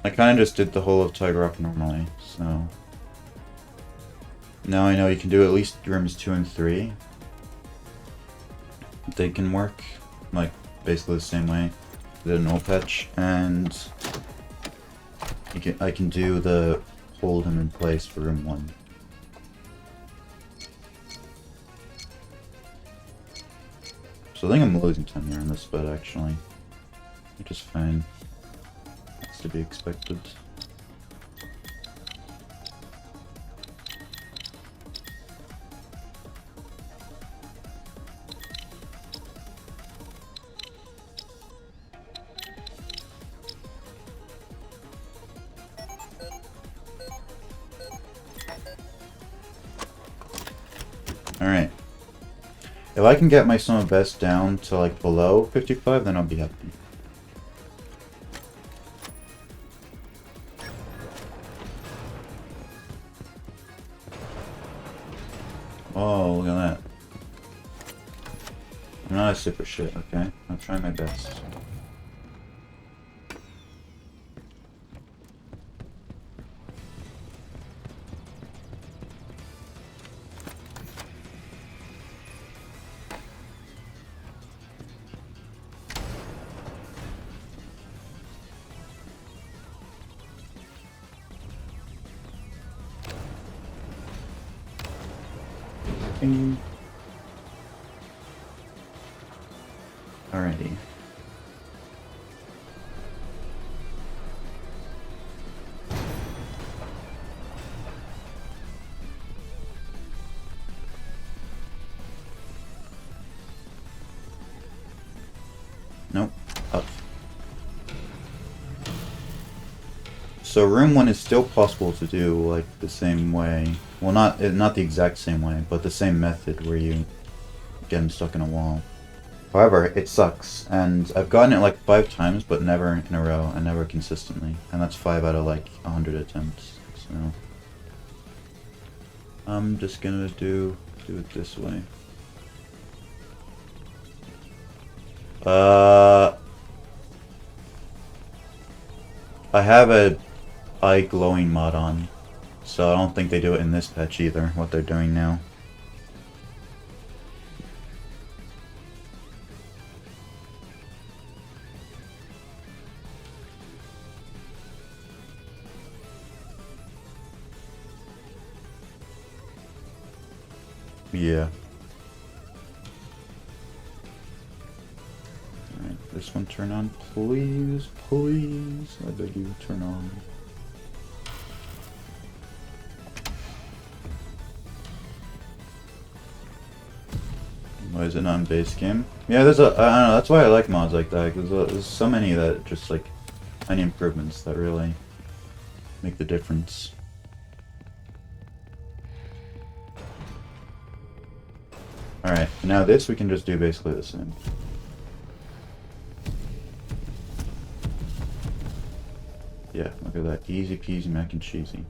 I kind of just did the whole of Tiger Rock normally, so... Now I know you can do at least rooms 2 and 3. They can work, like, basically the same way. Did an old patch, and... I can do the hold him in place for room 1. So I think I'm losing time here on this bit, actually. Which is fine. To be expected. Alright. If I can get my sum of best down to like below 55, then I'll be happy. Oh, look at that. I'm not a super shit, okay? I'm trying my best. Bing. Alrighty. Nope. Up. So room 1 is still possible to do like the same way. Well, not the exact same way, but the same method where you get him stuck in a wall. However, it sucks, and I've gotten it like 5 times, but never in a row, and never consistently. And that's 5 out of like 100 attempts. So I'm just gonna do it this way. I have a eye glowing mod on, so I don't think they do it in this patch either, what they're doing now. Yeah. Alright, this one turn on, please, please. I beg you, turn on. Why is it not in base game? Yeah, there's a, I don't know, that's why I like mods like that, because there's so many that just like, tiny improvements that really make the difference. Alright, now this we can just do basically the same. Yeah, look at that. Easy peasy mac and cheesy.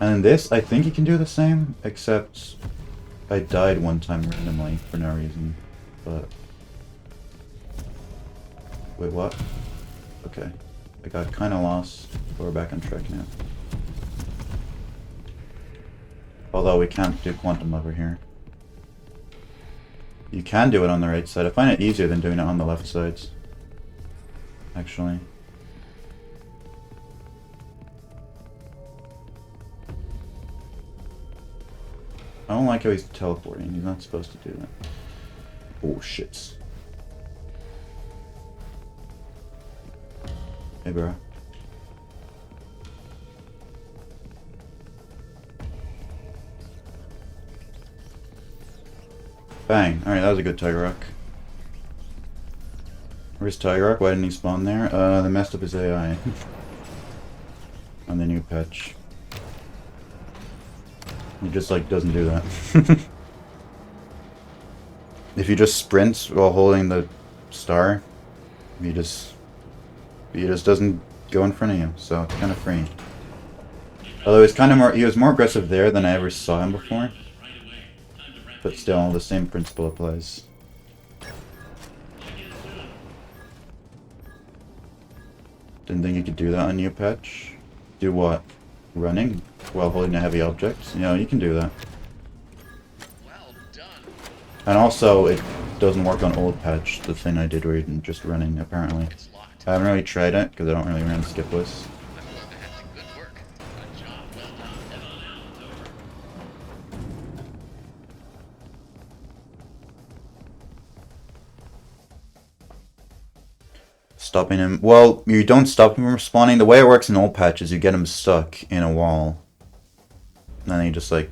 And in this, I think you can do the same, except I died one time randomly for no reason, but... Wait, what? Okay. I got kinda lost, but we're back on track now. Although we can't do quantum lever here. You can do it on the right side. I find it easier than doing it on the left sides. Actually. I don't like how he's teleporting. He's not supposed to do that. Oh, shit. Hey, bro. Bang. Alright, that was a good Tiger Rock. Where's Tiger Rock? Why didn't he spawn there? They messed up his AI. On the new patch. He just, like, doesn't do that. If you just sprint while holding the star, he just doesn't go in front of you, so it's kind of free. Although he was more aggressive there than I ever saw him before. But still, the same principle applies. Didn't think you could do that on new patch. Do what? Running while holding a heavy object? You know, you can do that. Well done. And also, it doesn't work on old patch, the thing I did where you're just running, apparently. It's locked. I haven't really tried it, because I don't really run skip lists. I'm glad they had some good work. Good job. Well done. Come on now. It's over. Stopping him. Well, you don't stop him from spawning. The way it works in old patches, you get him stuck in a wall. And then he just, like,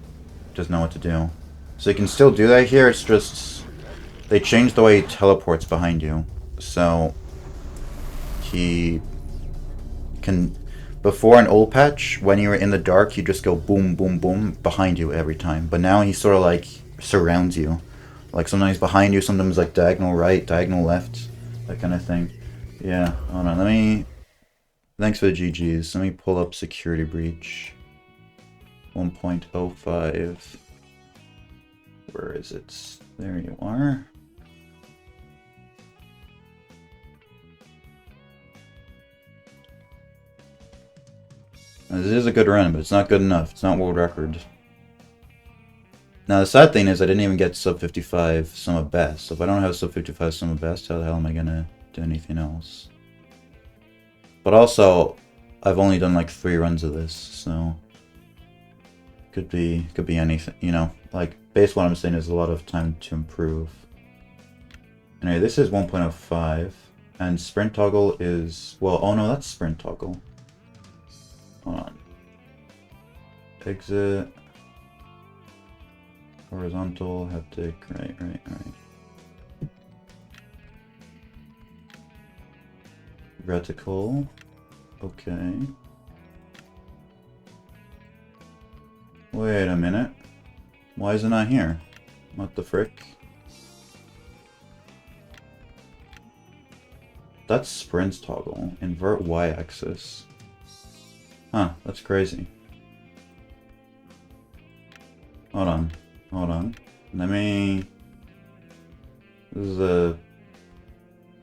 doesn't know what to do. So you can still do that here, it's just... They changed the way he teleports behind you. So... He... can... Before an old patch, when you were in the dark, you just go boom, boom, boom behind you every time. But now he sort of, like, surrounds you. Like, sometimes behind you, sometimes, like, diagonal right, diagonal left. That kind of thing. Yeah, hold on, let me... Thanks for the GGs. Let me pull up security breach. 1.05. Where is it? There you are. This is a good run, but it's not good enough. It's not world record. Now the sad thing is I didn't even get sub 55 sum of best. So if I don't have sub 55 sum of best, how the hell am I gonna do anything else? But also, I've only done like 3 runs of this, so could be anything, you know. Like, basically what I'm saying is a lot of time to improve. Anyway, this is 1.05, and sprint toggle is, well, oh no, that's sprint toggle. Hold on. Exit. Horizontal, haptic, right. Reticle. Okay. Wait a minute. Why is it not here? What the frick? That's sprint toggle. Invert y-axis. Huh, that's crazy. Hold on. Let me... This is a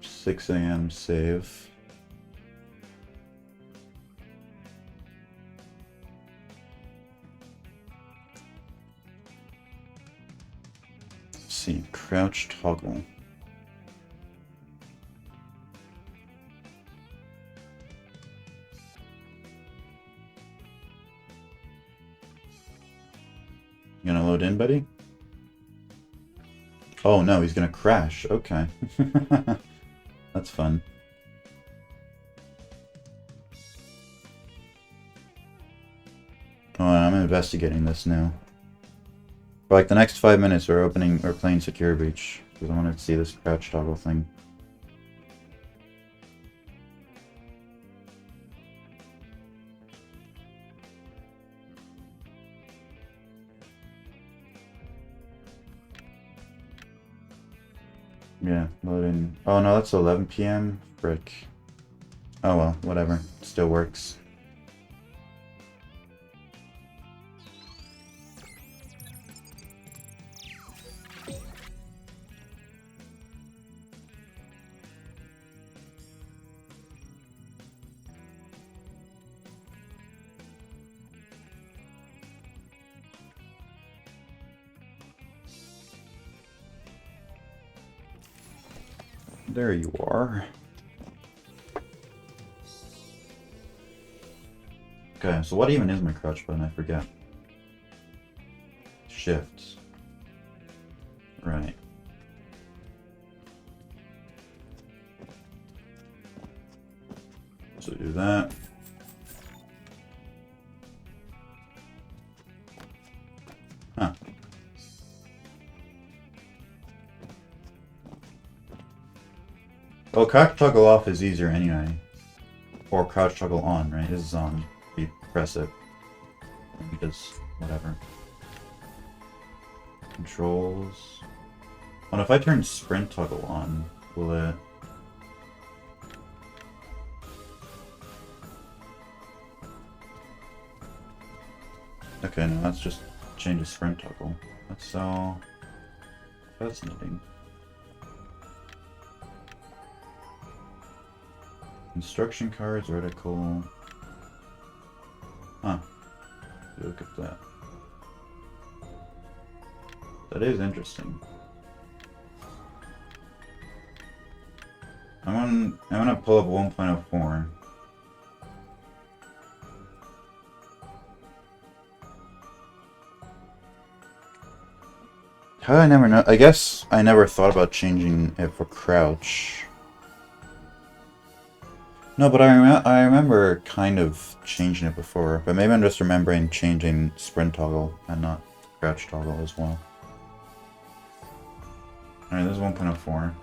6 a.m. save. Let's see, crouch toggle. You gonna load in, buddy? Oh no, he's gonna crash. Okay. That's fun. Oh, I'm investigating this now. For like the next 5 minutes, we're playing Secure Breach because I wanted to see this crouch toggle thing. Yeah, loading. Oh no, that's 11 p.m. Frick. Oh well, whatever. Still works. There you are. Okay, so what even is my crouch button? I forget. Shift. Right. So do that. Huh. Well, crouch toggle off is easier anyway. Or crouch toggle on, right? This is on. You press it. Because, whatever. Controls. Well, if I turn sprint toggle on, will it... Okay, no, let's just change the sprint toggle. That's so fascinating. Instruction cards, reticle. Huh. Look at that. That is interesting. I'm gonna pull up 1.04. How did I never know? I guess I never thought about changing it for crouch. No, but I remember kind of changing it before, but maybe I'm just remembering changing sprint toggle and not crouch toggle as well. Alright, this is 1.04.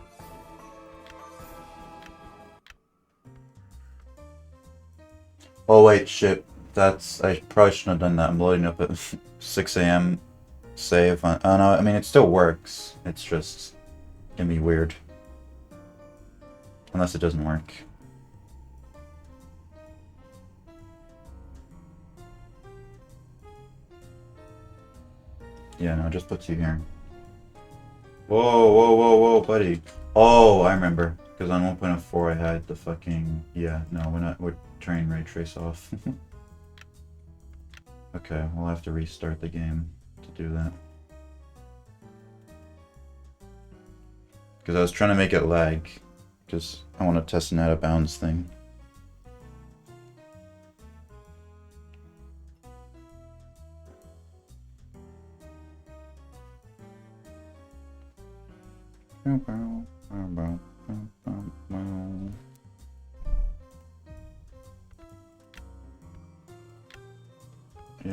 Oh wait, shit. I probably shouldn't have done that. I'm loading up at 6 a.m. save. Oh no, I mean it still works. It's just gonna be weird. Unless it doesn't work. Yeah, no, it just puts you here. Whoa, buddy. Oh, I remember. Because on 1.04 I had the fucking... Yeah, no, we're turning ray trace off. Okay, we'll have to restart the game to do that. Because I was trying to make it lag. Because I want to test an out of bounds thing. Yeah,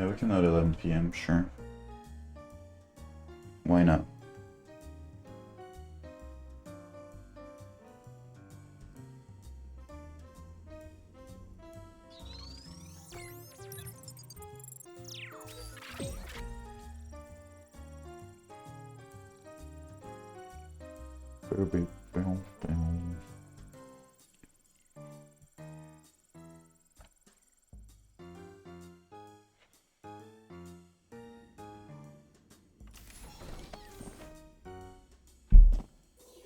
we can load 11 PM, sure. Why not?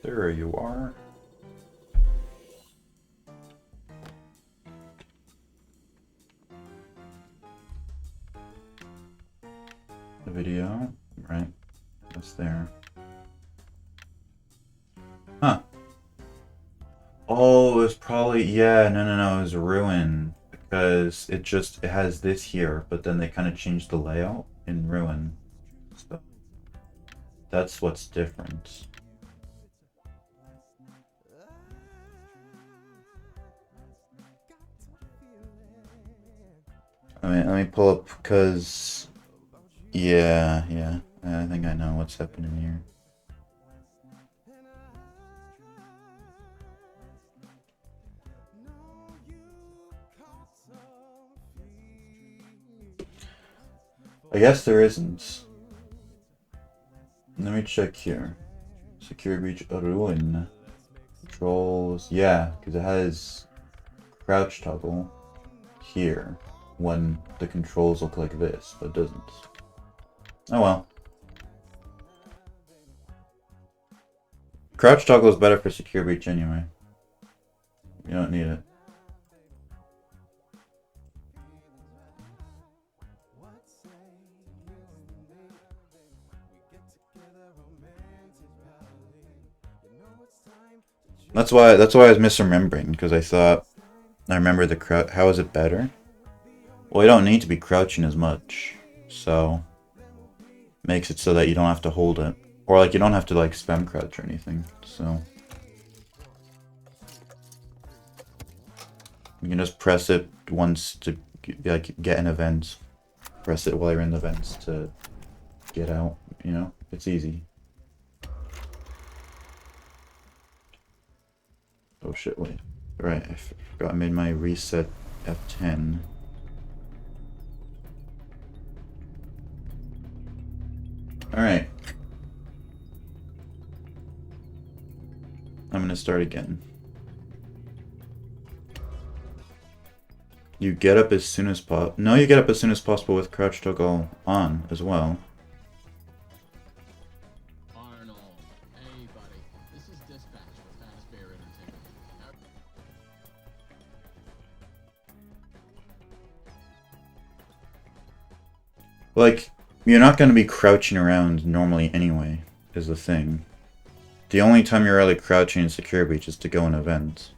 There you are. The video, right? That's there. Huh. Oh, it was probably, yeah, no, it was Ruin. Because it has this here, but then they kind of changed the layout in Ruin. So that's what's different. Let me pull up, because, yeah, I think I know what's happening here. I guess there isn't. Let me check here. Secure Breach Ruin. Controls, yeah, because it has crouch toggle here when the controls look like this, but it doesn't. Oh well. Crouch toggle is better for Secure Breach anyway. You don't need it. That's why I was misremembering, because I remember the crouch. How is it better? Well, you don't need to be crouching as much, so makes it so that you don't have to hold it, or like you don't have to like spam crouch or anything. So you can just press it once to like get an event. Press it while you're in the vents to get out. You know, it's easy. Oh shit, wait. Right, I forgot I made my reset F10. Alright. I'm gonna start again. You get up as soon as possible. No, you get up as soon as possible with crouch toggle on as well. Arnold, hey buddy, this is Dispatch with Fazbear Entertainment. Like, you're not going to be crouching around normally anyway, is the thing. The only time you're really crouching in Secure Breach is to go in events.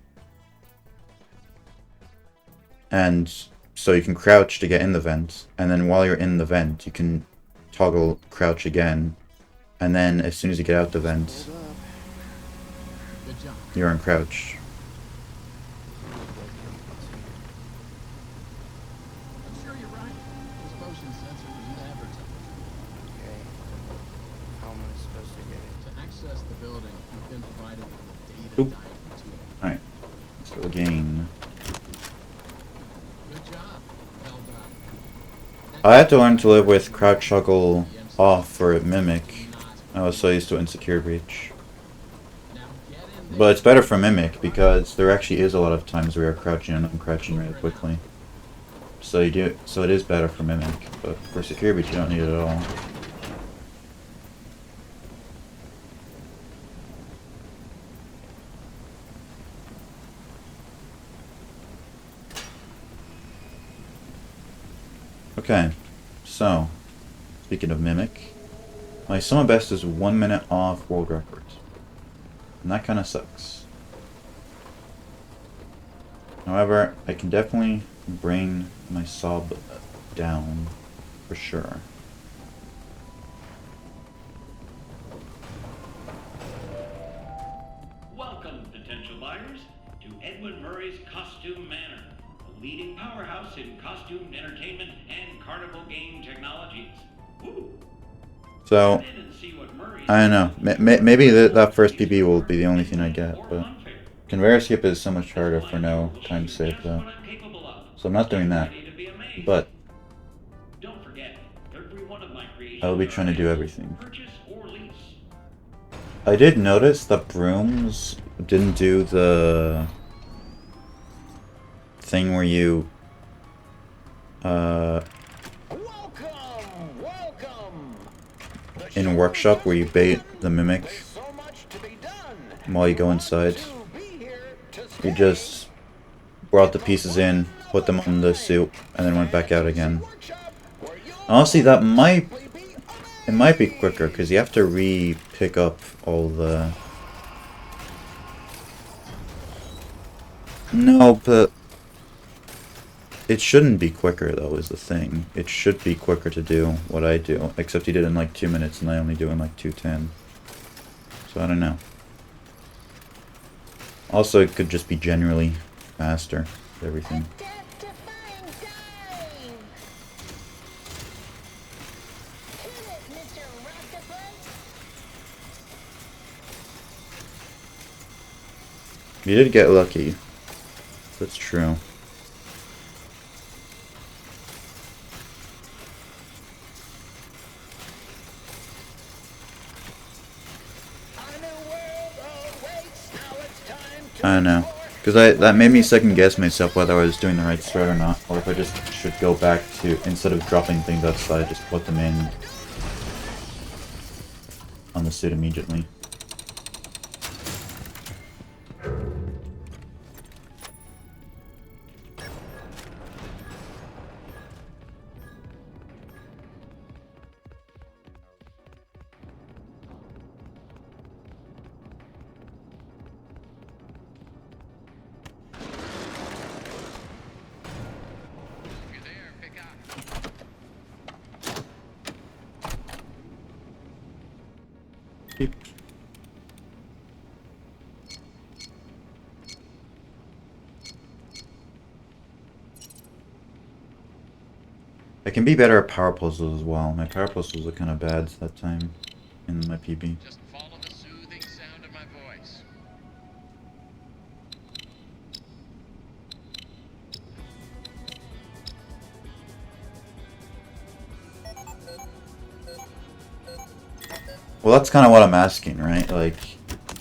And so you can crouch to get in the vent, and then while you're in the vent, you can toggle crouch again, and then as soon as you get out the vent, you're in crouch. I'm sure you're right. This motion sensor was never touched. Okay. How am I supposed to get it? To access the building, you've been provided with a data diver tool. Alright, let's go again. Good job. Well done. I had to learn to live with crouch toggle off for Mimic. I was so used to Insecure Breach. But it's better for Mimic because there actually is a lot of times where you're crouching and uncrouching really quickly. So it is better for Mimic, but for Secure Breach you don't need it at all. Okay, so speaking of Mimic, my summon best is 1 minute off world record. And that kind of sucks. However, I can definitely bring my sub down for sure. buyers, to Edwin Murray's Costume Manor, the leading powerhouse in costume entertainment and carnival game technologies. Woo! So, Come in and see what Murray's I don't know. Maybe that first PB will be the only thing I get, but conveyor skip is so much harder for no time save though. So I'm not doing that. But don't forget, every one of my creations I will be trying to do everything. purchase or lease. I did notice that brooms didn't do the thing where you in workshop where you bait the mimic while you go inside. You just brought the pieces in, put them on the suit, and then went back out again. Honestly, it might be quicker because you have to re-pick up all the. No, but it shouldn't be quicker though, is the thing. It should be quicker to do what I do, except he did it in like 2 minutes and I only do it in like 2:10. So I don't know. Also, it could just be generally faster, everything. You did get lucky. That's true. I don't know. Because that made me second guess myself whether I was doing the right strat or not. Or if I just should go back to, instead of dropping things outside, just put them in on the suit immediately. I can be better at power puzzles as well. My power puzzles are kind of bad that time in my PB. Just follow the soothing sound of my voice. Well, that's kind of what I'm asking, right? Like,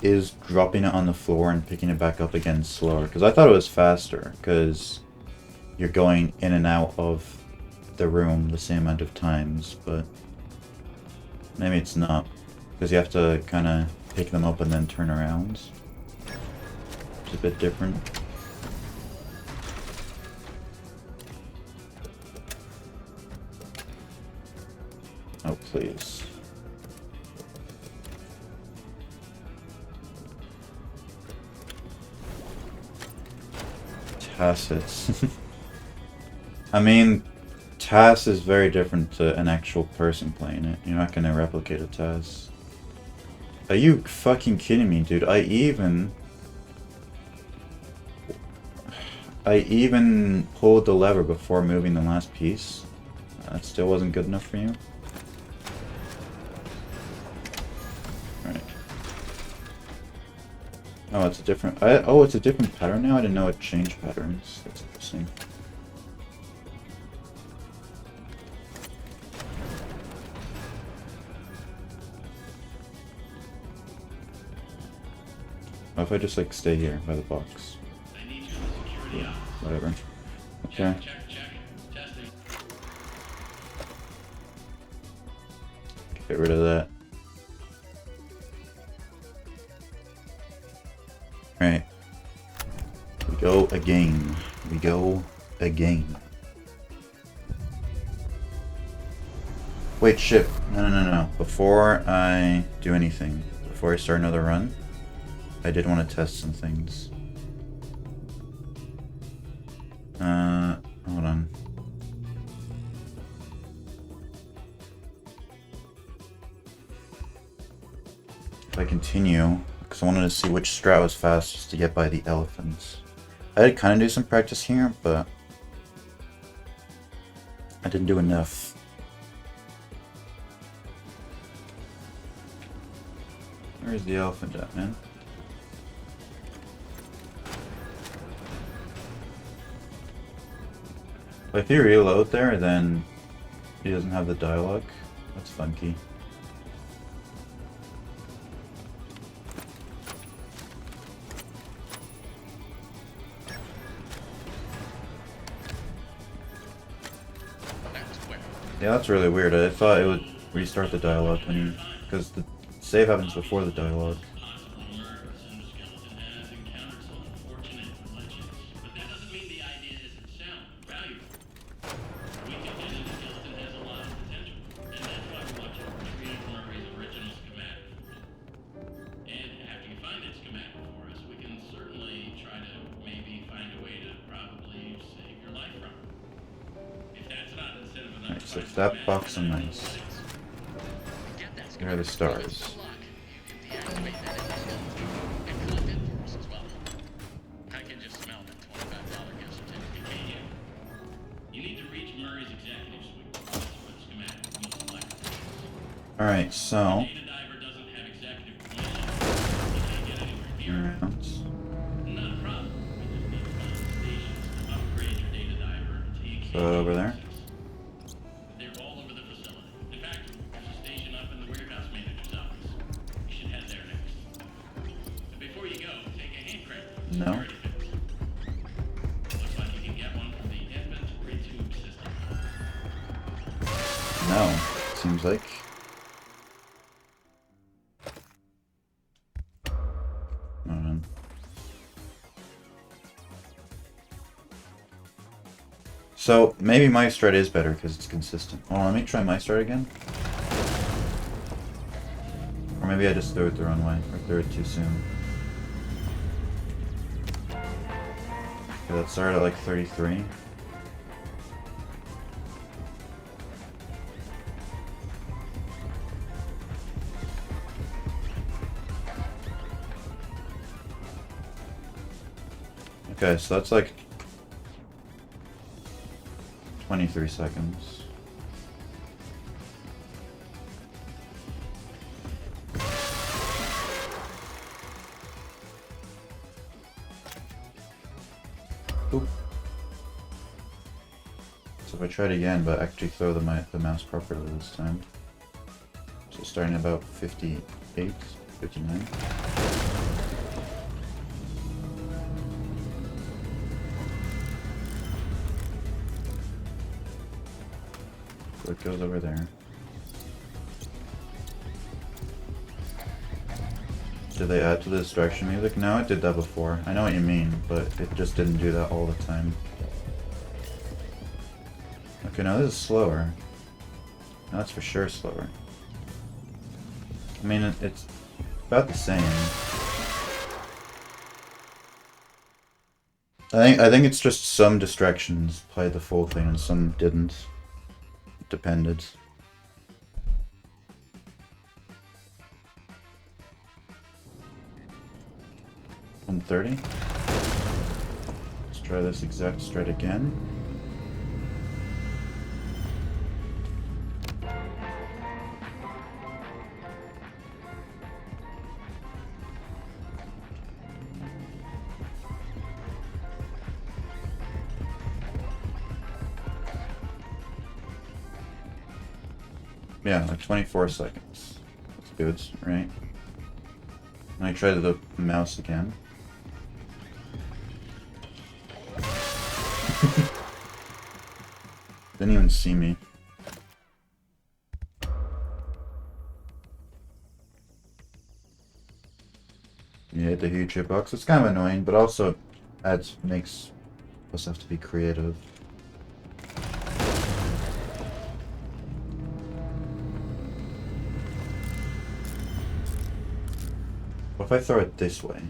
is dropping it on the floor and picking it back up again slower? Because I thought it was faster, because you're going in and out of the room the same amount of times, but maybe it's not, because you have to kind of pick them up and then turn around. It's a bit different. Oh, please. Tacits. I mean, TAS is very different to an actual person playing it. You're not gonna replicate a TAS. Are you fucking kidding me, dude? I even pulled the lever before moving the last piece. That still wasn't good enough for you? Right. Oh, it's a different... oh, it's a different pattern now? I didn't know it changed patterns. That's interesting. What if I just, like, stay here by the box? Yeah, whatever. Okay. Get rid of that. Alright. We go again. We go again. Wait, shit. No. Before I do anything, before I start another run, I did want to test some things. Hold on. If I continue, because I wanted to see which strat was fastest to get by the elephants. I did kind of do some practice here, but I didn't do enough. Where's the elephant at, man? If you reload there, then he doesn't have the dialogue. That's funky. Yeah, that's really weird. I thought it would restart the dialogue when you, because the save happens before the dialogue. So that box is nice. Here are the stars. Alright, so over there. No. No, seems like. So maybe my strat is better because it's consistent. Oh, let me try my strat again. Or maybe I just threw it the wrong way, or threw it too soon. Okay, that started at like 33. Okay, so that's like 23 seconds. Oop. So if I try it again, but actually throw the mouse properly this time. So starting at about 58, 59. So it goes over there. Did they add to the distraction music? No, it did that before. I know what you mean, but it just didn't do that all the time. Okay, now this is slower. Now that's for sure slower. I mean, it's about the same. I think it's just some distractions played the full thing and some didn't. It depended. $130. Let's try this exact strat again. Yeah, like 24 seconds. That's good, right? And I tried the mouse again. Didn't even see me. Yeah, the huge hitbox. It's kind of annoying, but also makes us have to be creative. What if I throw it this way?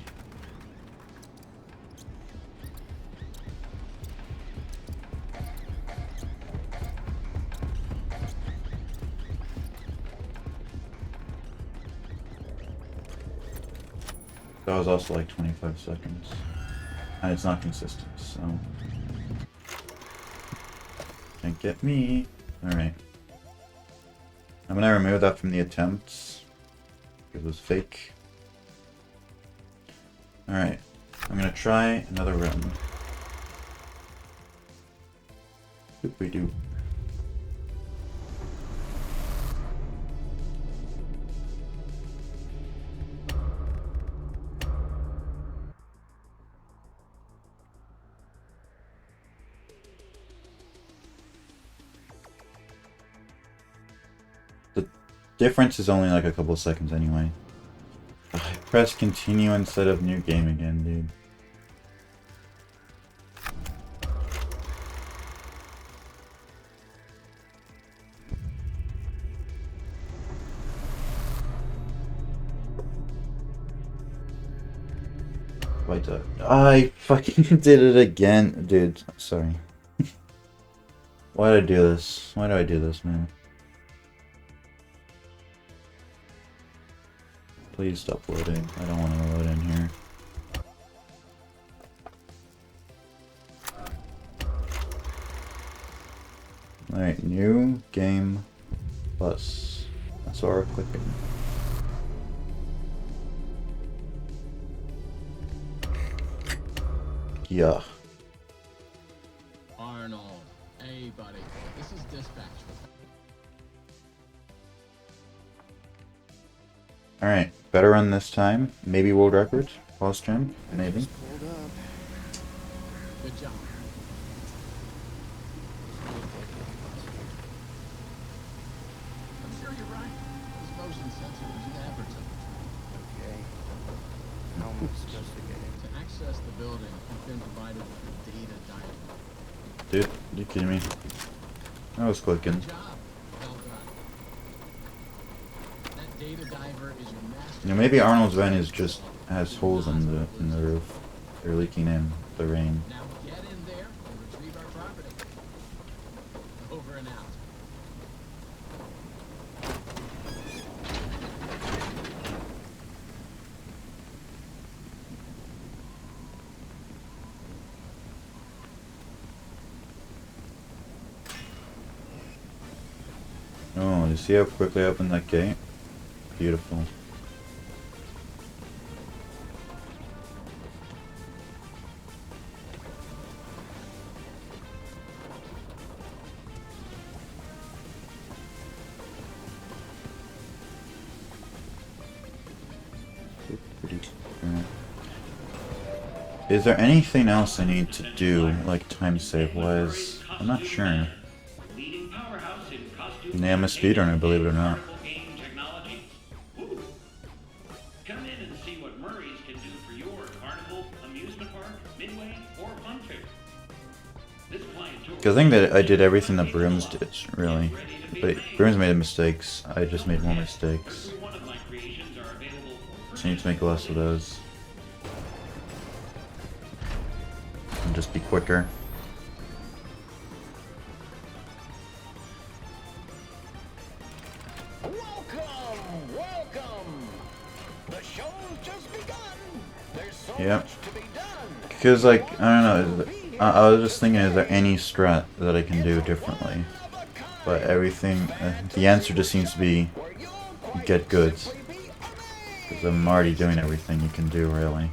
That was also like 25 seconds. And it's not consistent, so... Can't get me. Alright. I'm gonna remove that from the attempts. It was fake. Alright. I'm gonna try another run. Doop-we-doo. The difference is only like a couple seconds anyway. I press continue instead of new game again, dude. Wait, I fucking did it again, dude. Sorry. Why did I do this? Why do I do this, man? Please stop loading. I don't want to load in here. Alright, new game plus. That's what we're clicking. Yeah. Arnold. Hey, buddy. This is dispatch. Alright, better run this time. Maybe world record. Pause stream. Maybe. Good job. I'm sure you're right. Those motion sensors never took the time. Okay. How am I supposed to get in? To access the building, you've been provided with a data diver. Dude, you kidding me? I was clicking. Good job. Well done. That data diver is your master. You know, maybe Arnold's van is just has holes in the roof. They're leaking in the rain. Now get in there and retrieve our property. Over and out. Oh, you see how quickly I opened that gate? Beautiful. Is there anything else I need to do, like time save wise? I'm not sure. Leading powerhouse in costume Yeah, I'm a speedrunner, believe it or not. carnival game technologies. Woo. Come in and see what Murray's can do for your carnival, amusement park, midway, or fun fair. This client tour. Because I think that I did everything that Brooms did, really. But Brooms made mistakes. I just made more mistakes. Every one of my creations are available for So I need to make less of those. And just be quicker. Welcome! The show's just begun. There's so Yep. much to be done. Because, like, I don't know. I was just thinking, is there any strat that I can do differently? But everything, the answer just seems to be get goods. Because I'm already doing everything you can do, really.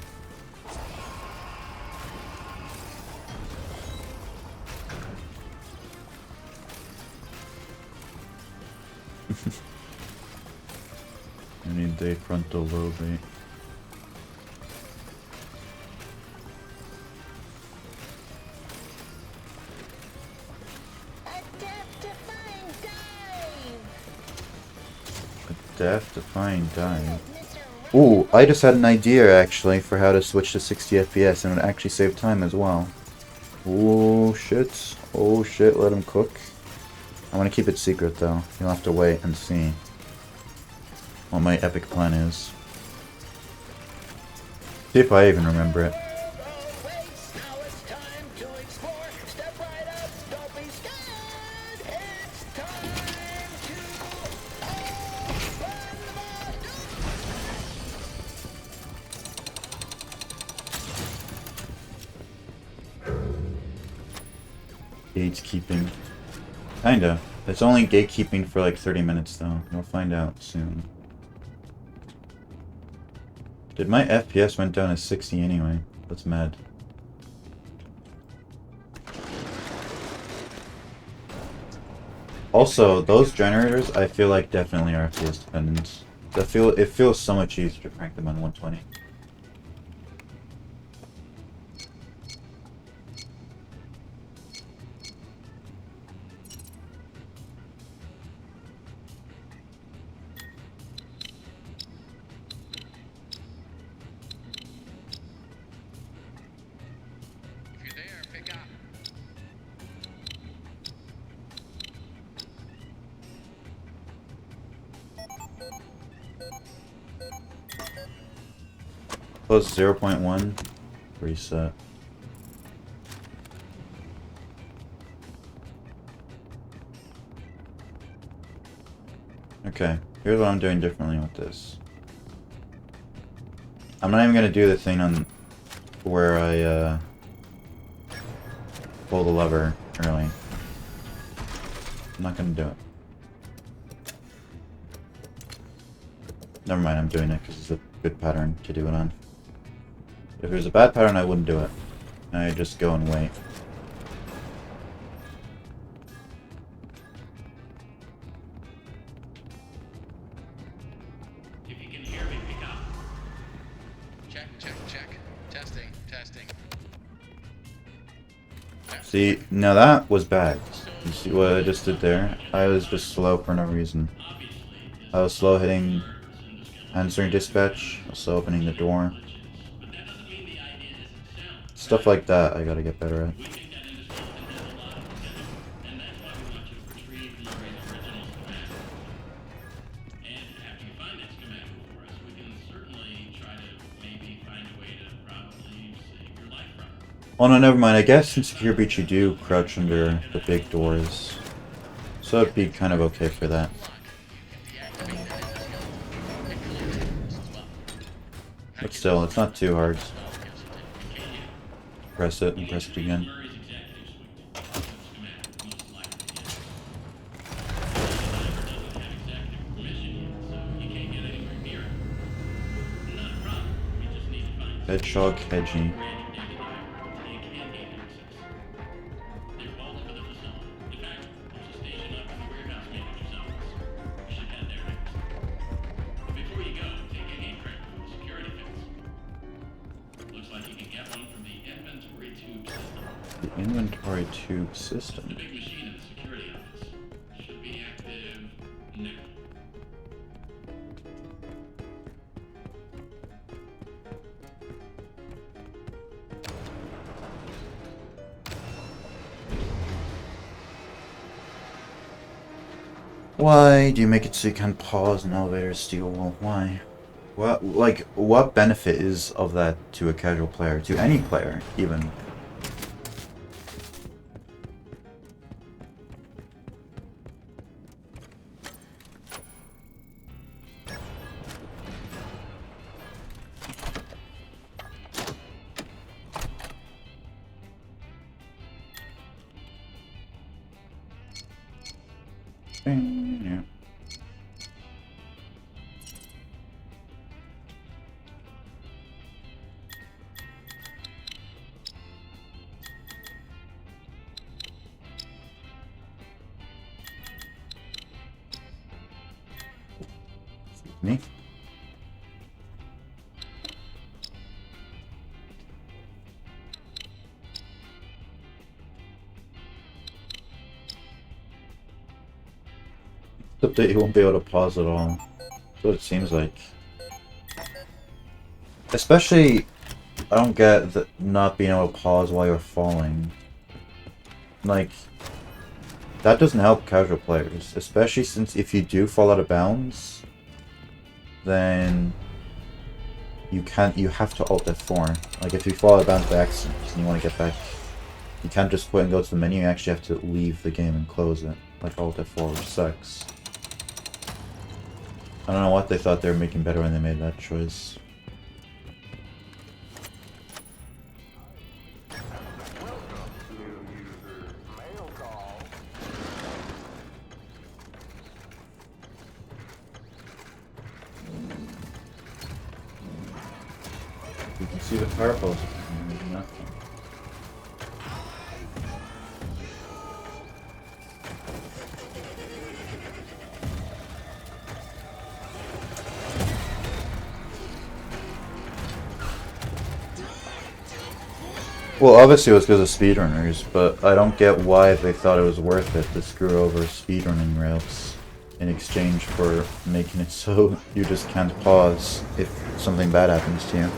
I need the frontal lobe. Death-defying dive. Ooh, I just had an idea actually for how to switch to 60 FPS and it would actually save time as well. Oh shit. Oh shit, let him cook. I want to keep it secret though. You'll have to wait and see what my epic plan is. See if I even remember it. Gatekeeping. Kinda. It's only gatekeeping for like 30 minutes though. You'll find out soon. Did my FPS went down to 60 anyway? That's mad. Also, those generators I feel like definitely are FPS dependent. It feels so much easier to crank them on 120. If you're there, pick up. Plus 0.1 reset. Okay, here's what I'm doing differently with this. I'm not even gonna do the thing on where I pull the lever early. I'm not gonna do it. Never mind, I'm doing it because it's a good pattern to do it on. If it was a bad pattern, I wouldn't do it. I'd just go and wait. If you can hear me, pick up. Check, check, check. Testing, testing. See, now that was bad. You see what I just did there? I was just slow for no reason. I was slow hitting answering dispatch, I was slow opening the door. Stuff like that I gotta get better at. Oh no, never mind. I guess in Secure Breach you do crouch under the big doors. So it'd be kind of okay for that. But still, it's not too hard. Press it and press it again. Hedgehog hedging. Inventory tube system. The big machine in the security office should be active now. Why do you make it so you can pause an elevator steel wall? Why? What benefit is of that to a casual player? To any player, even? Yeah. Me? Update, you won't be able to pause at all. That's what it seems like. Especially, I don't get the not being able to pause while you're falling. Like, that doesn't help casual players. Especially since if you do fall out of bounds, then you have to Alt F4. Like, if you fall out of bounds by accident and you want to get back, you can't just quit and go to the menu, you actually have to leave the game and close it. Like Alt F4, which sucks. I don't know what they thought they were making better when they made that choice. You can see the fireballs. Nothing. Well, obviously it was because of speedrunners, but I don't get why they thought it was worth it to screw over speedrunning rails in exchange for making it so you just can't pause if something bad happens to you.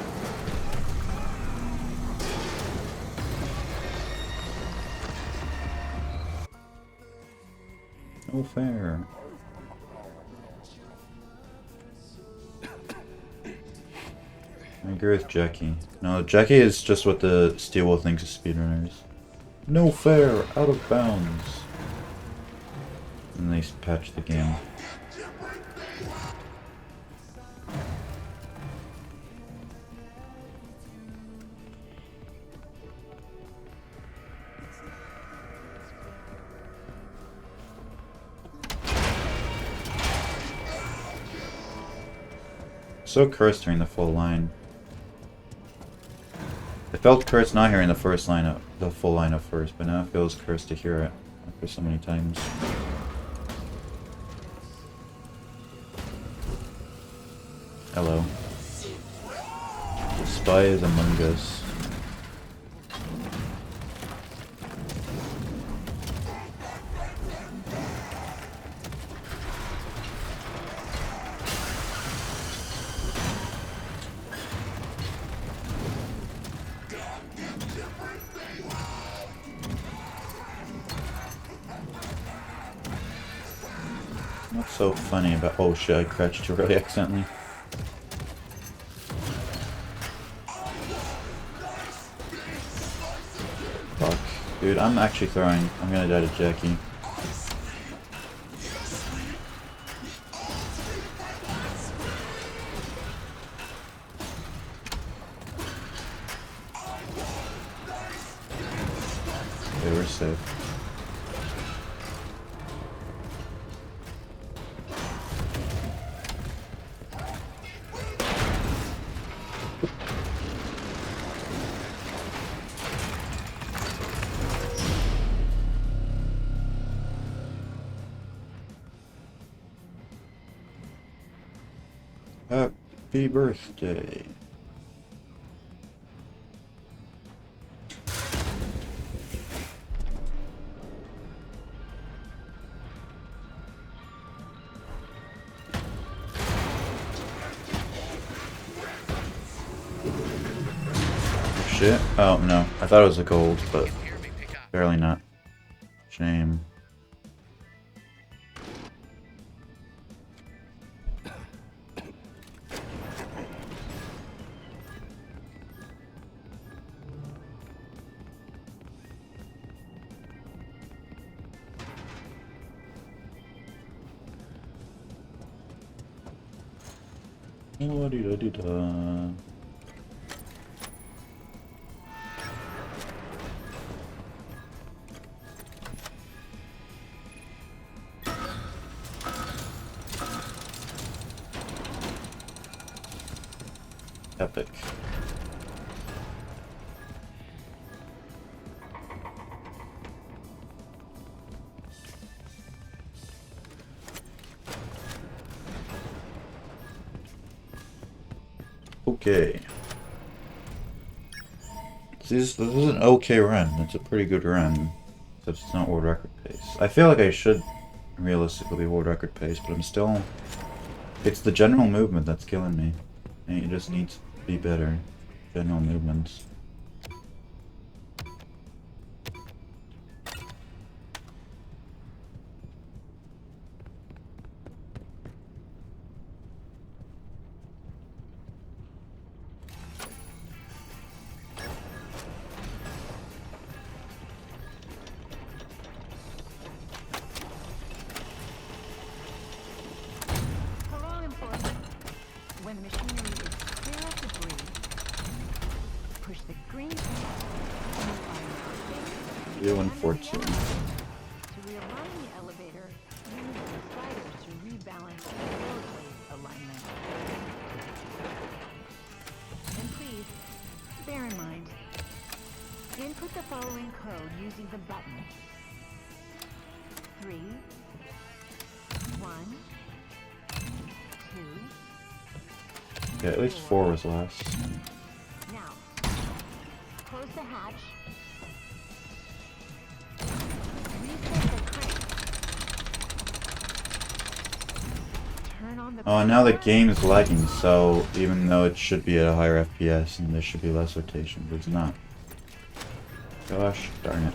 No fair. I agree with Jackie. No, Jackie is just what the Steelwolf thinks of speedrunners. No fair, out of bounds. And they patch the game. So cursed hearing the full line. I felt cursed not hearing the full line up first, but now it feels cursed to hear it after so many times. Hello. The spy is among us. What's so funny about— oh shit, I crouched too early accidentally. Fuck. Dude, I'm actually throwing. I'm gonna die to Jackie. Okay, we're safe. Happy birthday. Shit. Oh no. I thought it was a gold, but barely not. Shame. La-di-da-di-da. Epic. Okay. This is an okay run. It's a pretty good run. Except it's not world record pace. I feel like I should realistically be world record pace, but I'm still... it's the general movement that's killing me. And it just needs to be better. General movements. When the machinery is clear of debris, push the green You and Fortune. To realign the elevator, use the sliders to rebalance the roadway alignment. And please, bear in mind. Input the following code using the button. 3, 1, 2. Yeah, at least 4 was last. Now, close the hatch. Reset the crank. Turn on the Oh, and now the game is lagging, so even though it should be at a higher FPS and there should be less rotation, but it's not. Gosh darn it.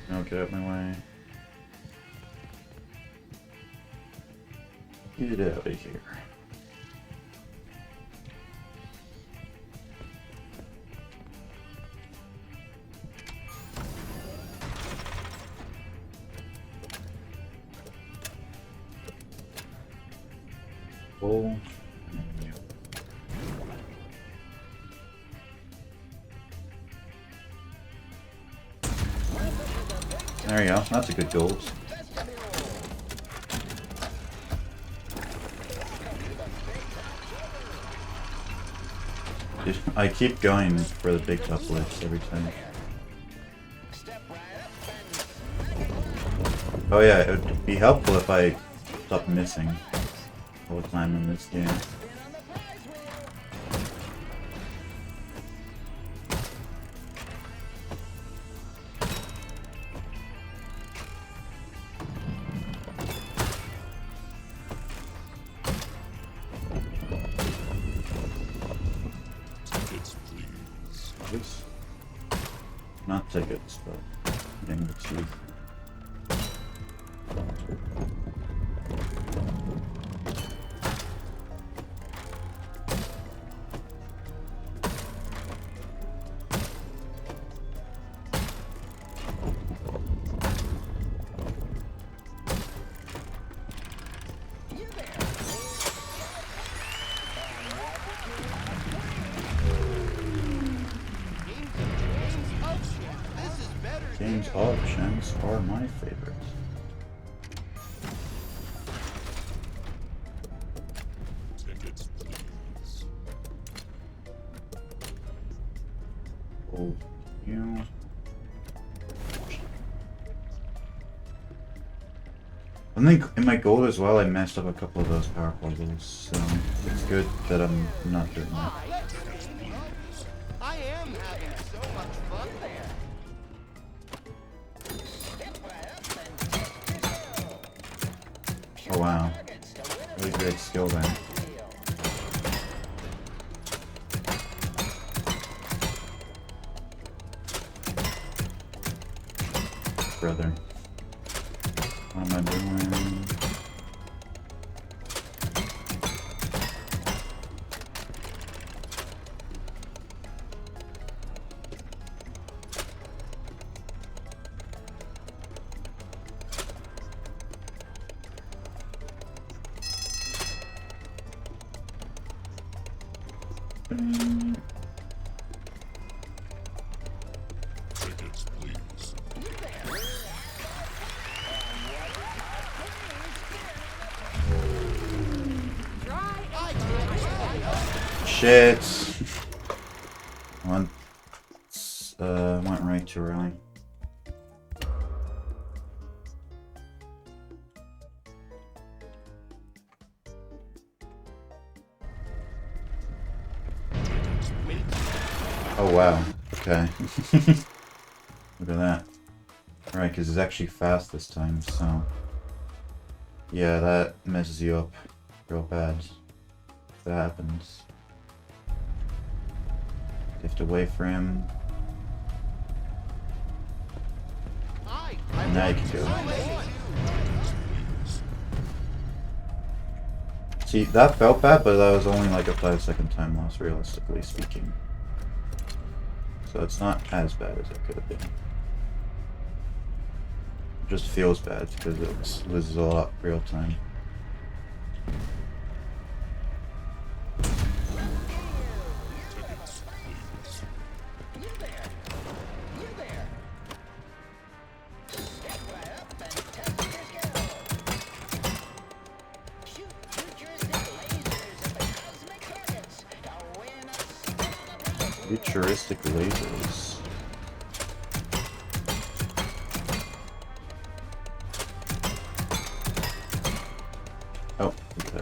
No, get out of my way. Get out of here. Oh. There you go. That's a good gold. I keep going for the big uplifts every time. Oh yeah, it would be helpful if I stopped missing all the time in this game. Not tickets, but getting the teeth. Games options are my favorite. Tickets, please. Oh, you. I think in my gold as well, I messed up a couple of those power puzzles, so it's good that I'm not doing that. I am having so much fun there. Oh wow, really great skill there. Brother, what am I doing? Tickets, please. Shit. Went right too early. Oh wow. Okay. Look at that. Alright, because it's actually fast this time, so... Yeah, that messes you up real bad. If that happens. You have to wait for him. And now you can go. See, that felt bad, but that was only like a 5-second time loss, realistically speaking. So it's not as bad as it could have been. It just feels bad because it loses a lot real time. Futuristic lasers. Oh, okay.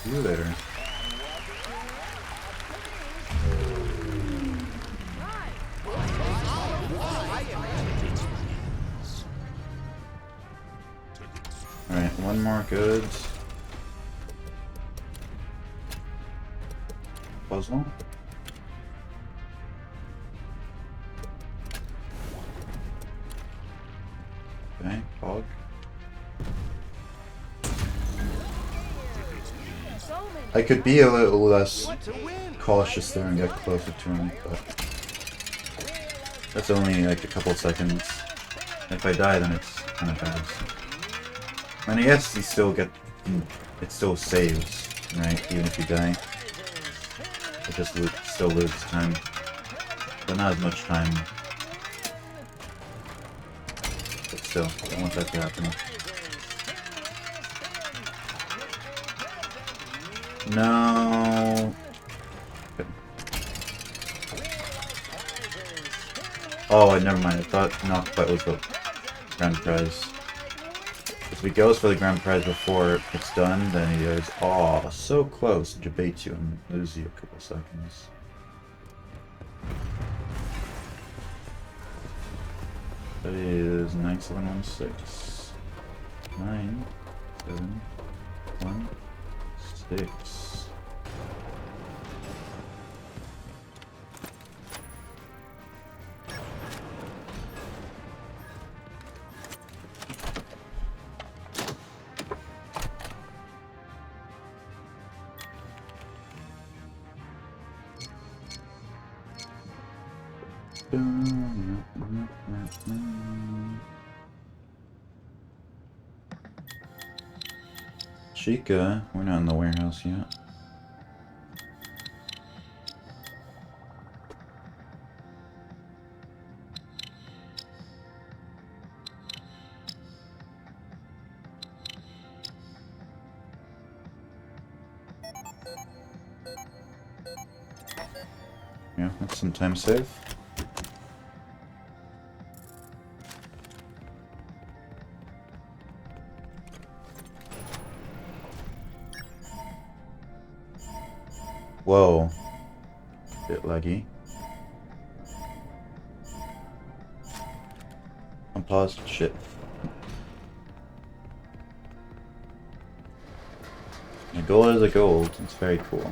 See you later. Alright, one more goods. Puzzle. Okay, fog. I could be a little less cautious there and get closer to him, but that's only like a couple seconds. If I die, then it's kind of bad. And I guess you still get, it still saves, right? Even if you die, it just still loses time, but not as much time. But still, I don't want that to happen. No. Oh, never mind. I thought Knockbite was the grand prize. If he goes for the grand prize before it's done, then he goes, oh, so close, debate you and lose you a couple seconds. That is 9716. 97116. Chica, we're not in the warehouse yet. Yeah, that's some time save. Whoa. Bit laggy. Unpaused. Shit. A gold is a gold. It's very cool.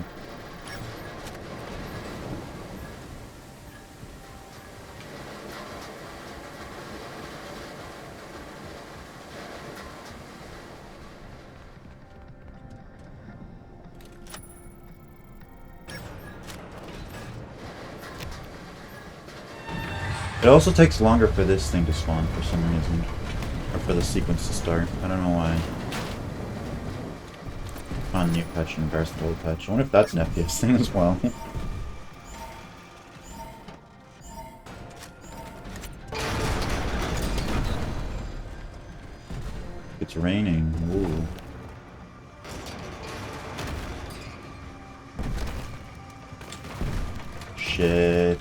It also takes longer for this thing to spawn for some reason. Or for the sequence to start. I don't know why. On new patch and embarrass the old patch. I wonder if that's an FPS thing as well. It's raining. Ooh. Shit.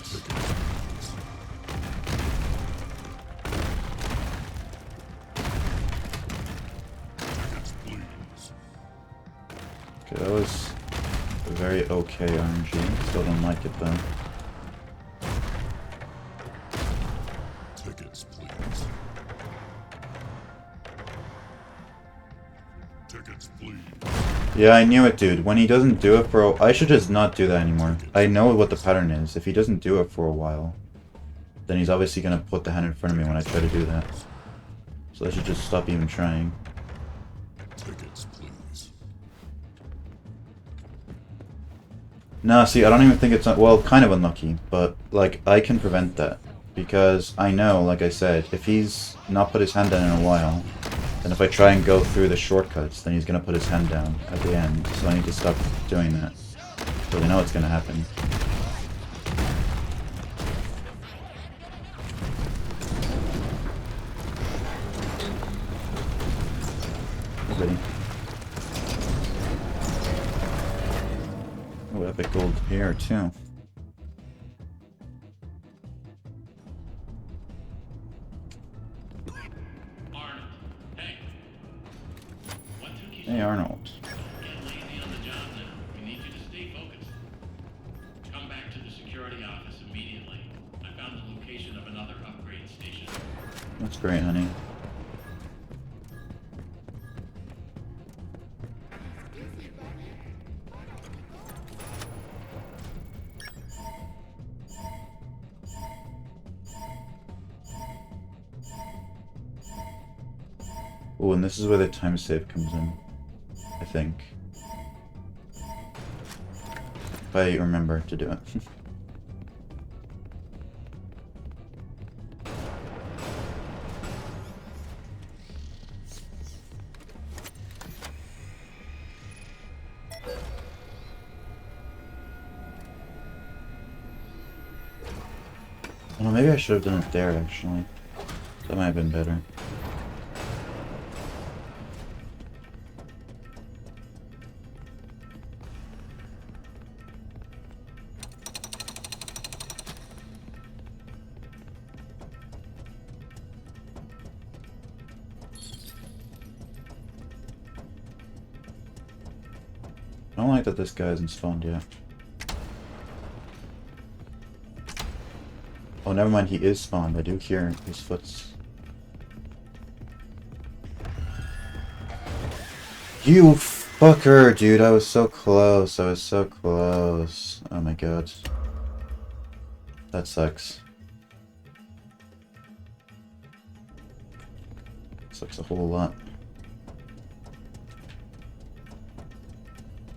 Okay, that was a very okay RNG. Still don't like it though. Tickets, please. Tickets, please. Yeah, I knew it, dude. When he doesn't do it for a... I should just not do that anymore. I know what the pattern is. If he doesn't do it for a while, then he's obviously gonna put the hand in front of me when I try to do that. So I should just stop even trying. Tickets, please. No, see, I don't even think it's... Well, kind of unlucky, but, like, I can prevent that. Because I know, like I said, if he's not put his hand down in a while, then if I try and go through the shortcuts, then he's going to put his hand down at the end. So I need to stop doing that. So I know it's going to happen. Ready. Oh, epic gold here too. Arnold, hey. What took you Hey, Arnold. Get lazy on the job now. We need you to stay focused. Come back to the security office immediately. I found the location of another upgrade station. That's great, honey. Oh, and this is where the time save comes in, I think. If I remember to do it. Well, maybe I should have done it there, actually. That might have been better. I don't like that this guy hasn't spawned yet. Oh, never mind, he is spawned. I do hear his foots. You fucker, dude. I was so close. I was so close. Oh my god. That sucks. Sucks a whole lot.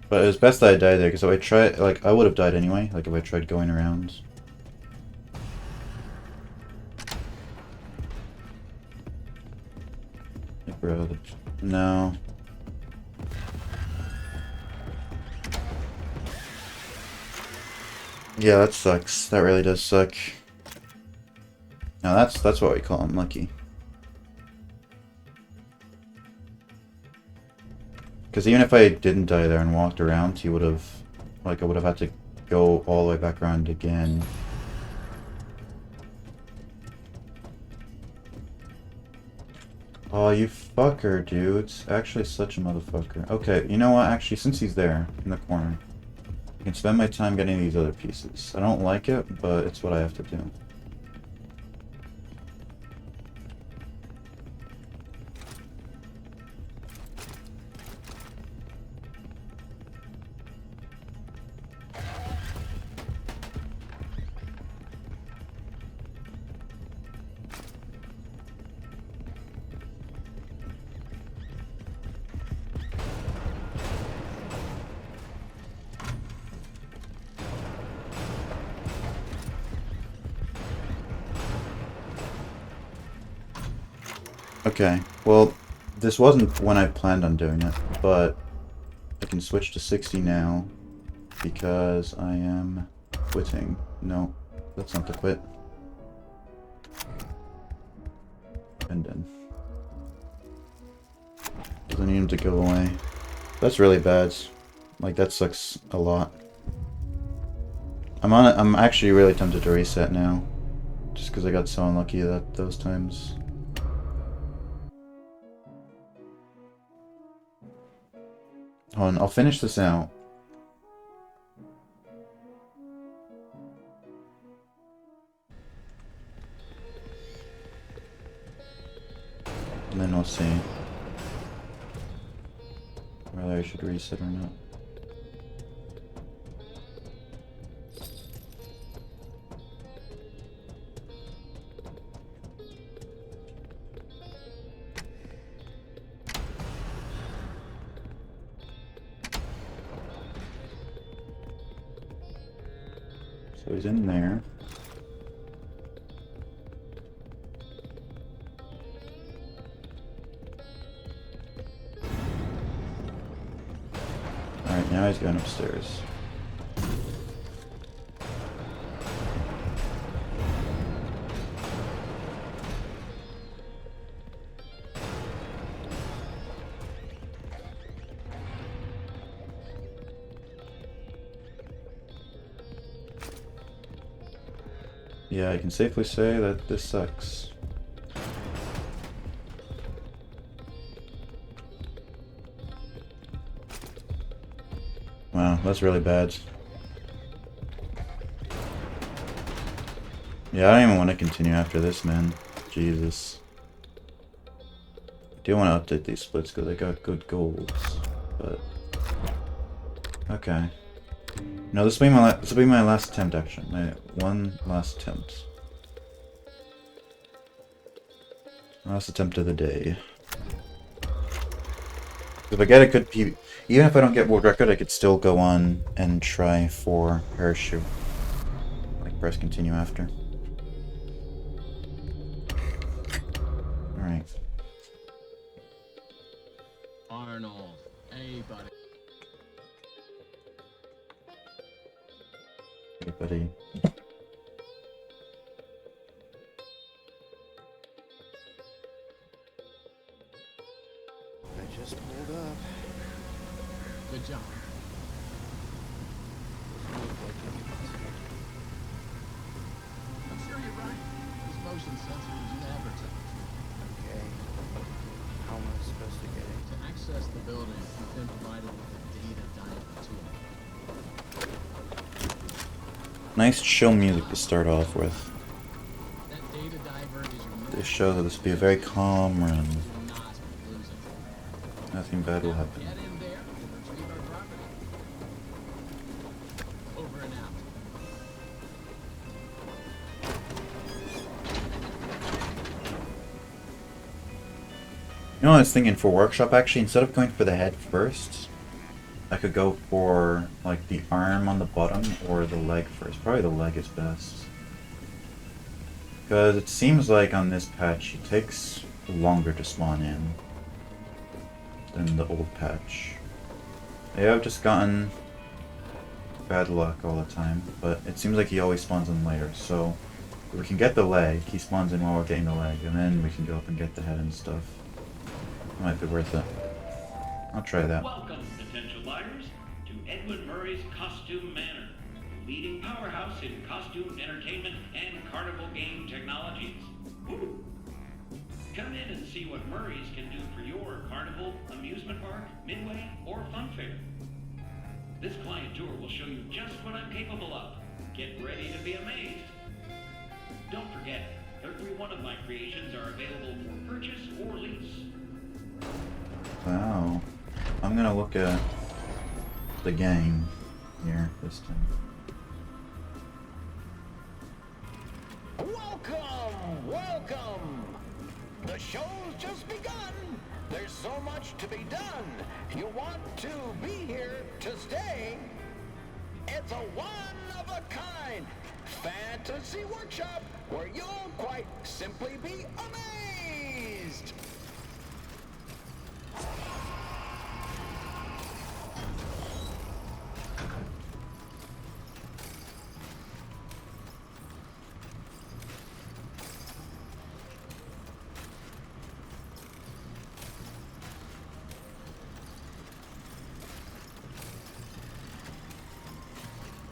But it was best that I died there, because if I tried, like, I would have died anyway, like if I tried going around. Hey, bro, no. Yeah, that sucks. That really does suck. Now that's what we call unlucky. Because even if I didn't die there and walked around, he would have, like, I would have had to go all the way back around again. Oh, you fucker, dude. It's actually such a motherfucker. Okay, you know what? Actually, since he's there, in the corner, I can spend my time getting these other pieces. I don't like it, but it's what I have to do. Okay, well, this wasn't when I planned on doing it, but I can switch to 60 now because I am quitting. No, that's not the quit. And then. Doesn't need him to go away. That's really bad. Like, that sucks a lot. I'm actually really tempted to reset now. Just because I got so unlucky that those times. Hold on, I'll finish this out. And then we'll see whether I should reset or not. So he's in there. now he's going upstairs. Yeah, I can safely say that this sucks. Wow, that's really bad. Yeah, I don't even want to continue after this, man. Jesus. I do want to update these splits because they got good goals, but... Okay. No, this will be my last attempt, actually. My one last attempt. Last attempt of the day. If I get a good PB, even if I don't get world record, I could still go on and try for parachute. Like press continue after. Alright. Arnold. Hey, buddy. Hey, buddy. I just pulled up. Good job. I'm sure you're right. These motion sensors never touch. Okay. How am I supposed to get it? To access the building, you've been provided with a data diver tool. Nice chill music to start off with. That data diver is your This shows that this will be a very calm run. do not lose it. Nothing bad will happen. Get in there and retrieve our property. Over and out. You know what I was thinking for workshop, actually, instead of going for the head first, I could go for, like, the arm on the bottom or the leg first. Probably the leg is best. Because it seems like on this patch, it takes longer to spawn in than the old patch. Yeah, I've just gotten bad luck all the time, but it seems like he always spawns in later, so if we can get the leg, he spawns in while we're getting the leg, and then we can go up and get the head and stuff. It might be worth it. I'll try that. Welcome, potential buyers, to Edwin Murray's Costume Manor, leading powerhouse in costume entertainment and carnival game technologies. Woo! Come in and see what Murray's can do for your carnival, amusement park, midway, or fun fair. This client tour will show you just what I'm capable of. Get ready to be amazed. Don't forget, every one of my creations are available for purchase or lease. Wow. I'm gonna look at the gang here this time. Welcome! Welcome! The show's just begun! There's so much to be done! You want to be here to stay? It's a one-of-a-kind fantasy workshop where you'll quite simply be amazed!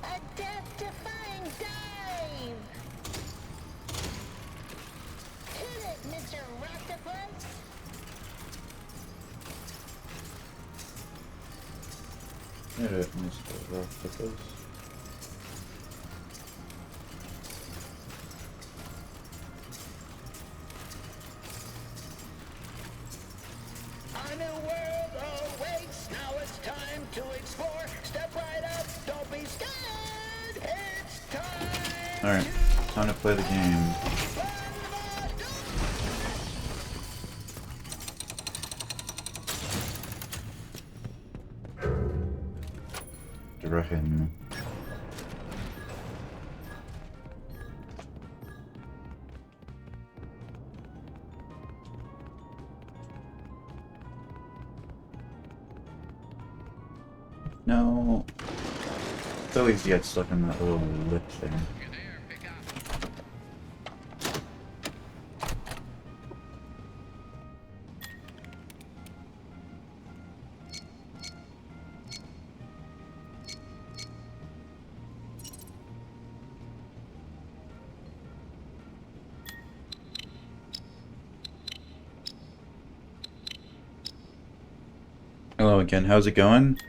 A death-defying dive! Hit it, Mr. Octopus! Hit it, Mr. Octopus. A new world awaits, now it's time to explore. Step right up, don't be scared. It's time. Alright, time to play the game. Drachen. No. So easy to get stuck in that little lip thing. Hello again, how's it going?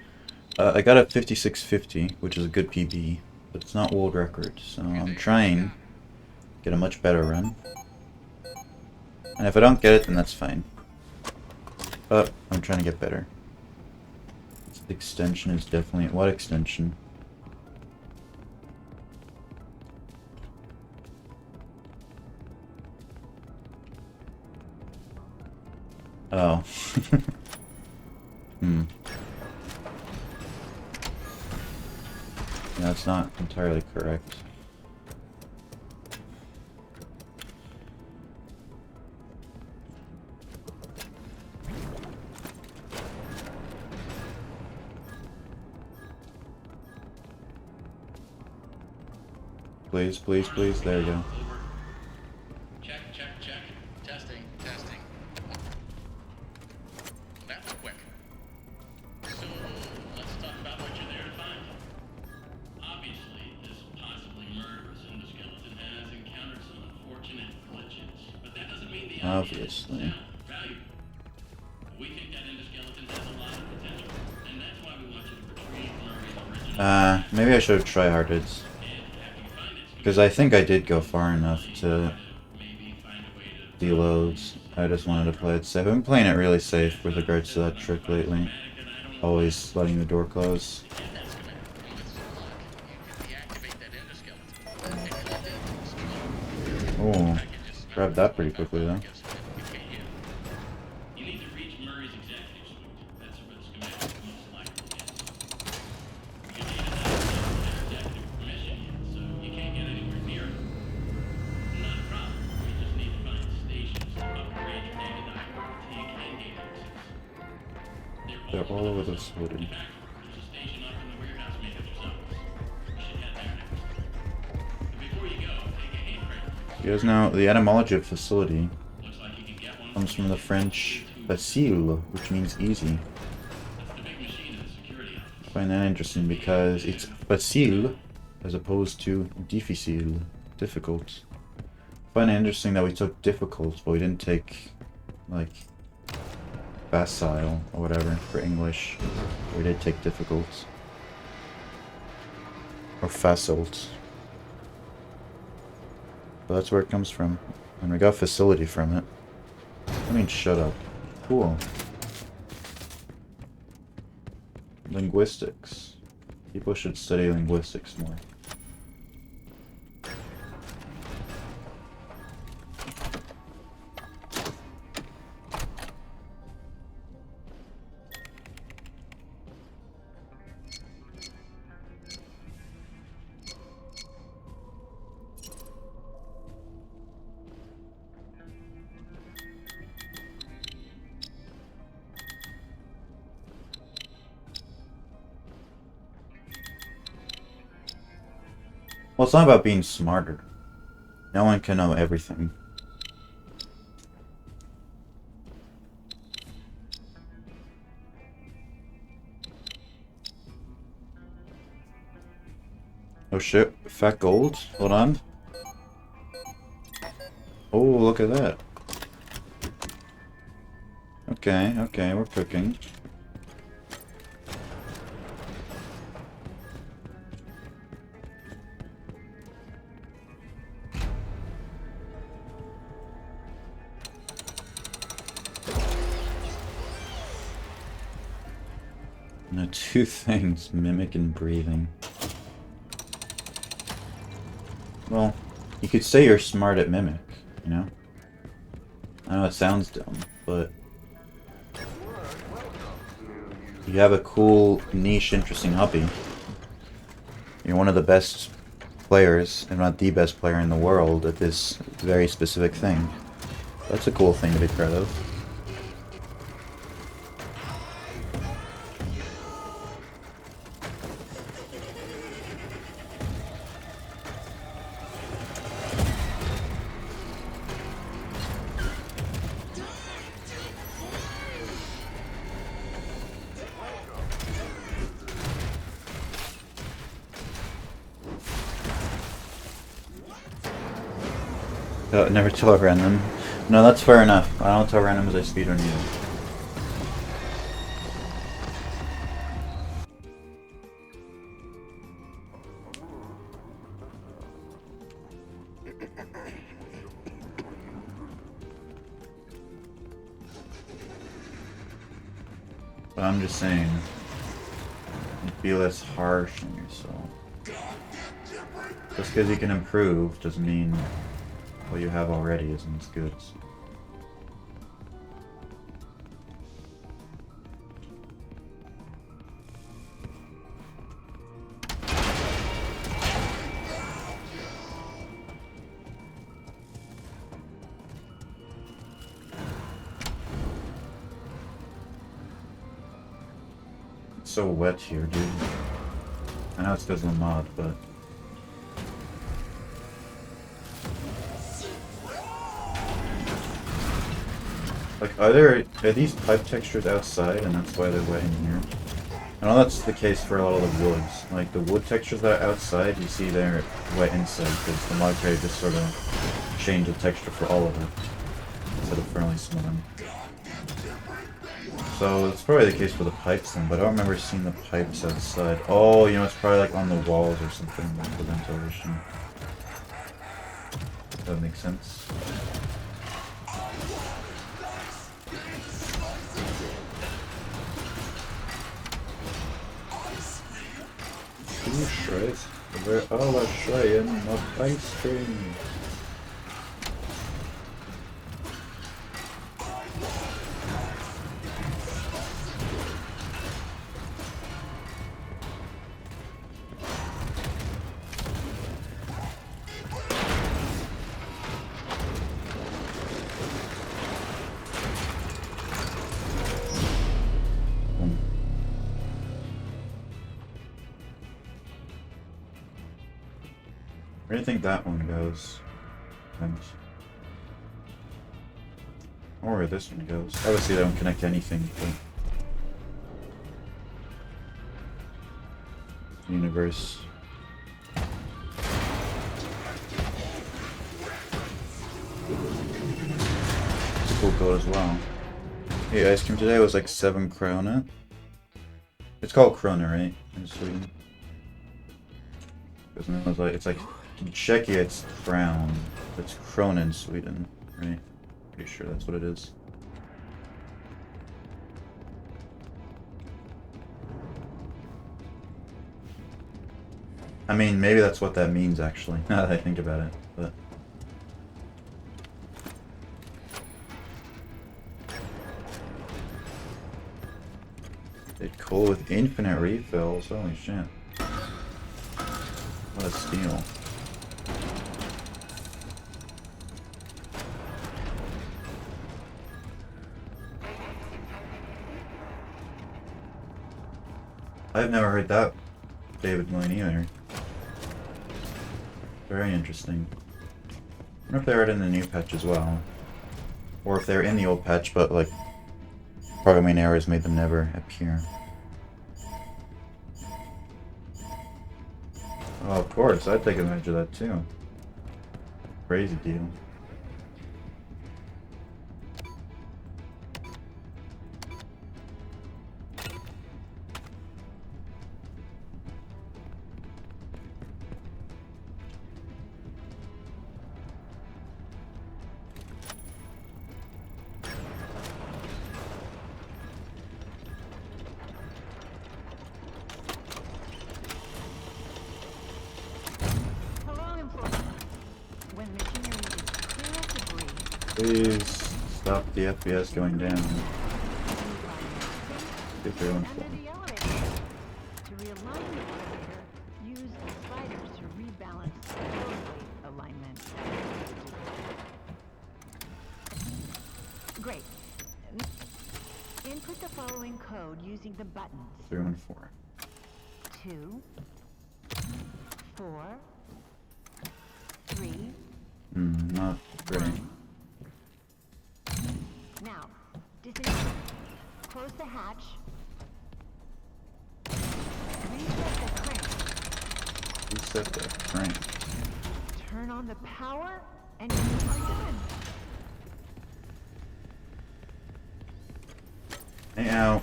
I got a 5650, which is a good PB, but it's not world record, so I'm trying to get a much better run. And if I don't get it, then that's fine. But I'm trying to get better. This extension is definitely... What extension? Oh. Yeah, that's not entirely correct. Please, please, please. There we go. Check, check, check. Testing, testing. That was quick. So, let's talk about what you're there to find. Obviously, this possibly murderous endoskeleton has encountered some unfortunate glitches, but that doesn't mean the idea is Obviously. valuable. We think that endoskeleton has a lot of potential, and that's why we want you to retrieve Murray's original. Maybe I should have try-harded. Because I think I did go far enough to deload. I just wanted to play it safe. I've been playing it really safe with regards to that trick lately. Always letting the door close. Oh, grabbed that pretty quickly though. You need to reach Murray's executive suite. That's where the schematic most likely is. Your data doesn't have executive permission yet, so you can't get anywhere near it. Not a problem. We just need to find stations to upgrade your data diver to take in-game access. They're all over the facility. There's a station up in the warehouse manager's office. You should head there next. But before you go, take a handprint. You guys know the etymology of facility Looks like you can get one comes from the French facile, which means easy. That's the big machine in the security office. I find that interesting because it's facile as opposed to difficile, difficult. I find it interesting that we took difficult, but we didn't take, like, facile or whatever for English. We did take difficult. Or facile. But that's where it comes from. And we got facility from it. I mean, shut up. Cool. Linguistics. People should study linguistics more. Well, it's not about being smarter. No one can know everything. Oh shit, fat gold? Hold on. Oh, look at that. Okay, okay, we're cooking. No, two things, mimic and breathing. Well, you could say you're smart at mimic, you know? I know it sounds dumb, but you have a cool, niche, interesting hobby. You're one of the best players, if not the best player in the world at this very specific thing. That's a cool thing to be proud of. Never tell random. No, that's fair enough. I don't tell random as I speedrun either. But I'm just saying, be less harsh on yourself. Just because you can improve doesn't mean what you have already isn't as good. It's so wet here, dude. I know it's because of the mod, but... Like, are these pipe textures outside and that's why they're wet in here? I know that's the case for a lot of the woods. Like, the wood textures that are outside, you see they're wet inside because the mod creator just sort of changed the texture for all of it instead of for only some of them. So, it's probably the case for the pipes then, but I don't remember seeing the pipes outside. Oh, you know, it's probably like on the walls or something, like the ventilation. That makes sense. Ooh, shreds. We're all a trying of ice cream. Where do you think that one goes? Or where this one goes. Obviously they don't connect to anything, but... Universe. It's a cool code as well. Hey, ice cream today was like 7 krona. It's called krona, right? In Sweden. It's like in Czechia it's crown. It's krona in Sweden, right? Pretty sure that's what it is. I mean, maybe that's what that means actually, now that I think about it, but... It's cool with infinite refills, holy shit. What a steal. I've never heard that David line either. Very interesting. I wonder if they're in the new patch as well. Or if they're in the old patch, but like programming errors made them never appear. Oh, of course, I'd take advantage of that too. Crazy deal. Please stop the FPS going down. Get your own phone. To realign the elevator, use the sliders to rebalance the load weight alignment. Great. Input the following code using the buttons. 3 and 4. 2, 4, 3. Not great. Now, disengage. Close the hatch. Reset the crank. Reset the crank. Turn on the power and your target Now,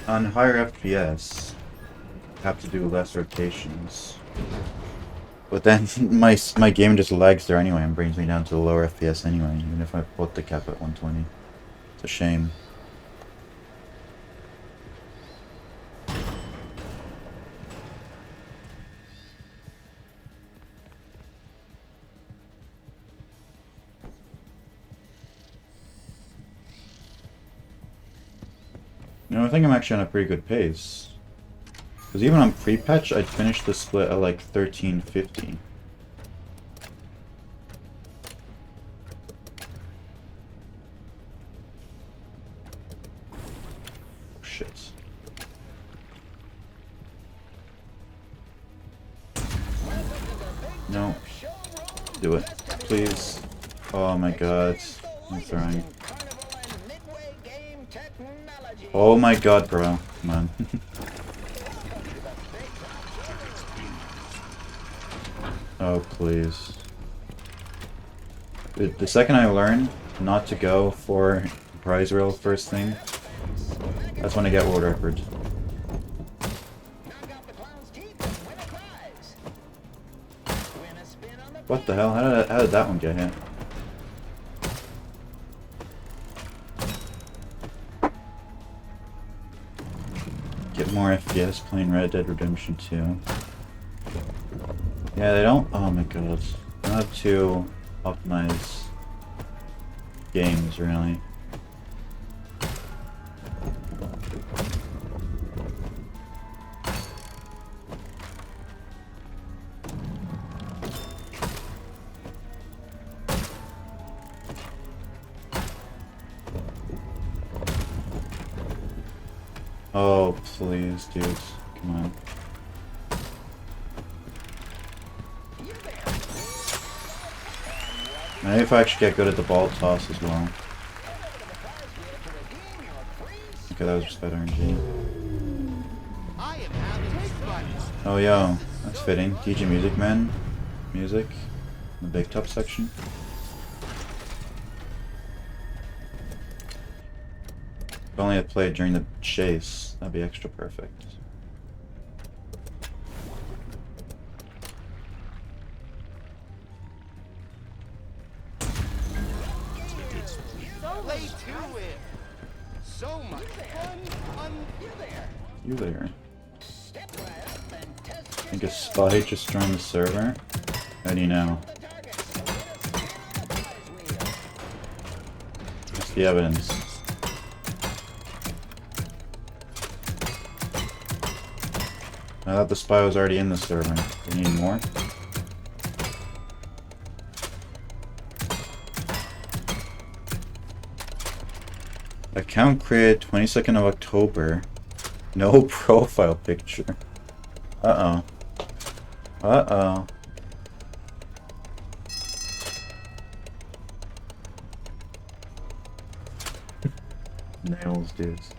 on higher FPS, I have to do less rotations. But then my game just lags there anyway and brings me down to the lower FPS anyway, even if I put the cap at 120. It's a shame. You know, I think I'm actually on a pretty good pace. Because even on pre-patch, I'd finish the split at like 1350. Shit. No. Do it. Please. Oh my god. I'm throwing. Oh my god, bro. Come on. Oh, please. The second I learn not to go for prize reel first thing, that's when I get world record. What the hell? How did that one get hit? Get more FPS playing Red Dead Redemption 2. Yeah, they don't. Oh my god. They don't have to optimize games, really. Oh, please, dudes. Come on. Maybe if I actually get good at the ball toss as well. Okay, that was just better RNG. Oh, yo. That's fitting. DJ Music Man. Music. The big top section. If only I played during the chase, that'd be extra perfect. Play to it. So much fun. You there. I think a spy just joined the server. How do you know? What's the evidence? I thought the spy was already in the server. Do you need more? Account created 22nd of October. No profile picture. Uh-oh. Uh-oh. Nails, dudes.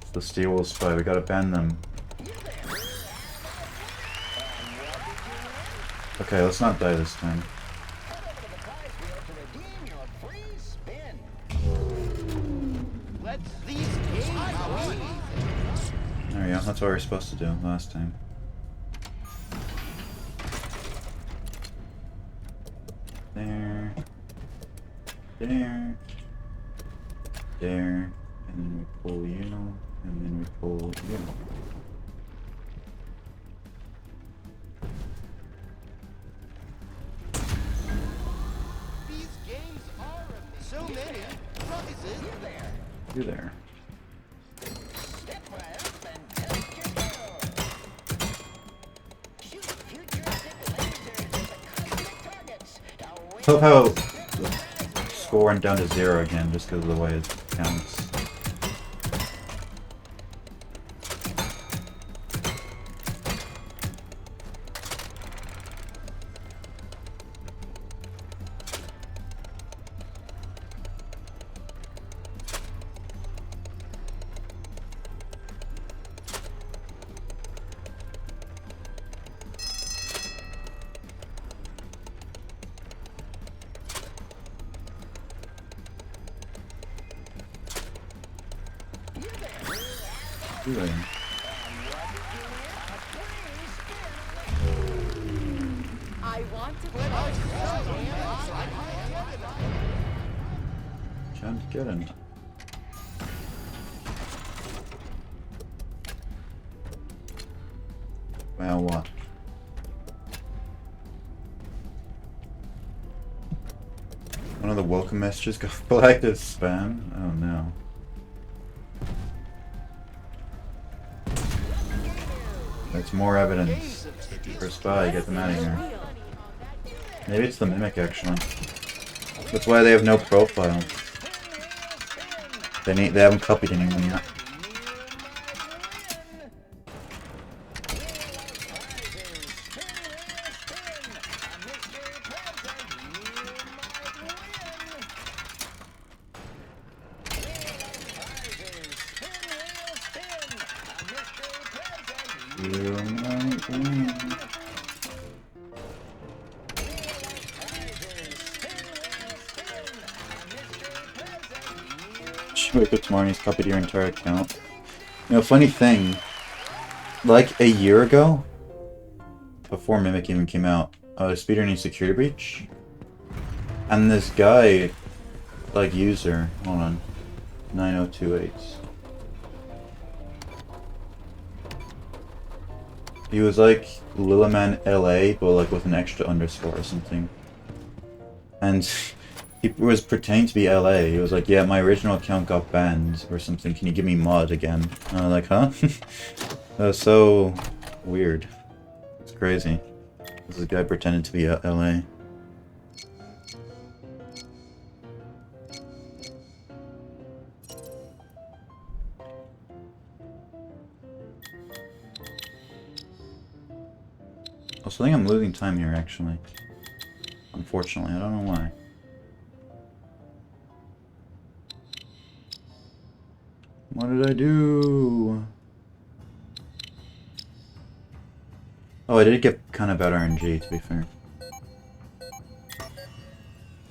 It's the Steel spy. We gotta ban them. Okay, let's not die this time. There we go, that's what we were supposed to do last time. There. There. There. And then we pull you. And then we pull you. These games are amazing. So many prizes. You there. I love how the score went down to 0 again just because of the way it counts. Really? I want to Can't get it. Well, what? One of the welcome messages got flagged as spam? Oh no. That's more evidence. For spy, get them out of here. Maybe it's the mimic actually. That's why they have no profile. They haven't copied anyone yet. You might win. Should wake up tomorrow and he's copied your entire account. You know, funny thing, like a year ago, before Mimic even came out, Speedrunning Security Breach, and this guy, like user, hold on, 9028. He was like Lillaman LA, but like with an extra underscore or something. And he was pretending to be LA. He was like, yeah, my original account got banned or something. Can you give me mod again? And I was like, huh? That was so weird. It's crazy. This is a guy pretending to be LA. Also, I think I'm losing time here, actually. Unfortunately, I don't know why. What did I do? Oh, I did get kind of bad RNG, to be fair.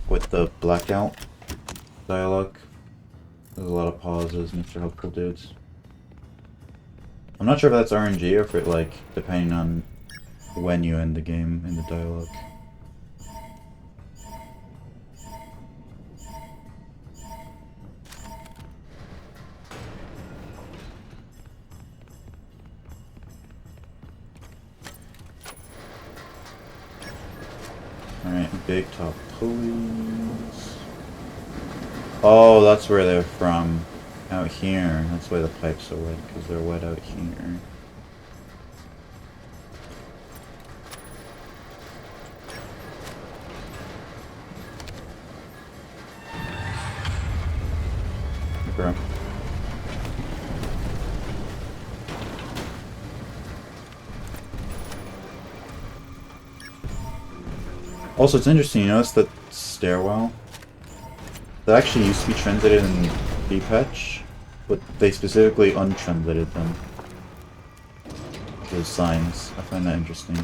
With the blackout dialogue. There's a lot of pauses, Mr. Helpful Dudes. I'm not sure if that's RNG or if it, like, depending on when you end the game in the dialogue. Alright, big top pulleys. Oh, that's where they're from. Out here. That's why the pipes are wet, because they're wet out here. Bro. Also, it's interesting, you notice that stairwell? That actually used to be translated in D-Patch, but they specifically untranslated them. Those signs. I find that interesting.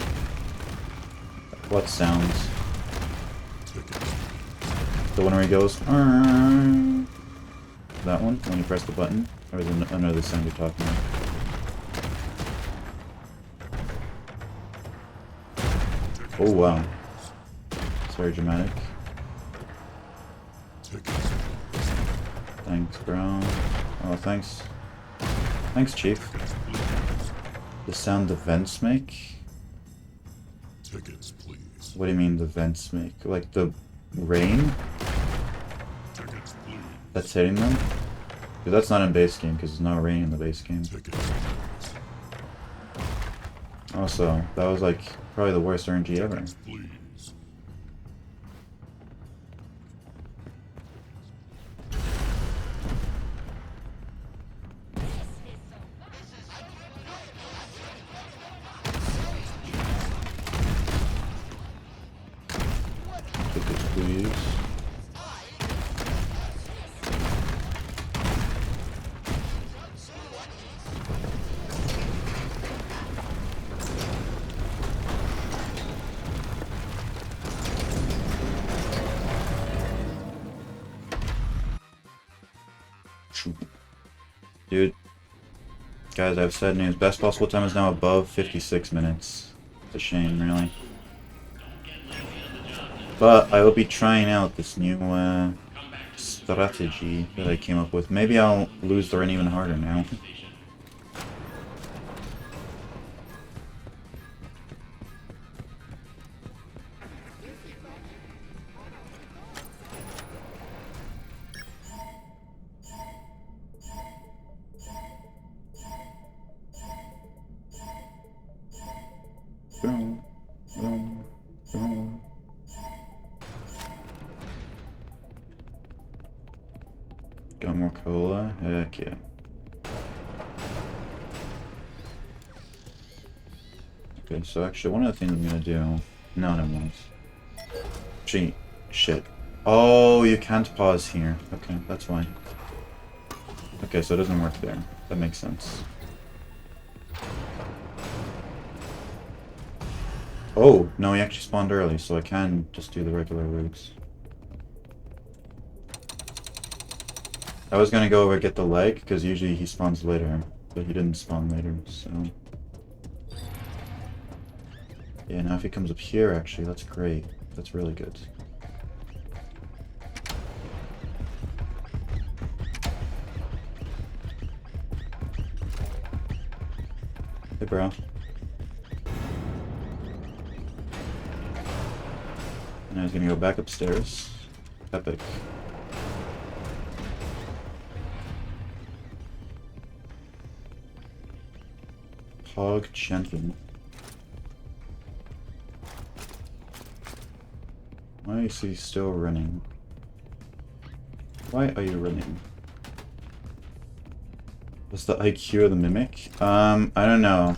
What sounds? The one where he goes, Arr! That one, when you press the button? Or is it another sound you're talking about? Oh wow. It's very dramatic. Thanks, bro. Oh, thanks. Thanks, Chief. The sound the vents make? Tickets, please. What do you mean the vents make? Like the rain? Tickets, please. That's hitting them? Because that's not in base game, because there's no rain in the base game. Tickets, Also, that was like probably the worst RNG ever. please. Tickets, please. Dude, Guys, I have sad news. Best possible time is now above 56 minutes. It's a shame, really. But I will be trying out this new strategy that I came up with. Maybe I'll lose the run even harder now. Boom, boom, boom. Got more cola? Heck yeah. Okay, so actually one of the things I'm gonna do... No, never mind. Actually, shit. Oh, you can't pause here. Okay, that's fine. Okay, so it doesn't work there. That makes sense. Oh, no, he actually spawned early, so I can just do the regular routes. I was gonna go over get the leg, because usually he spawns later, but he didn't spawn later, so... Yeah, now if he comes up here, actually, that's great. That's really good. Hey, bro. And I was gonna go back upstairs. Epic. Hog champion. Why is he still running? Why are you running? What's the IQ of the mimic? I don't know.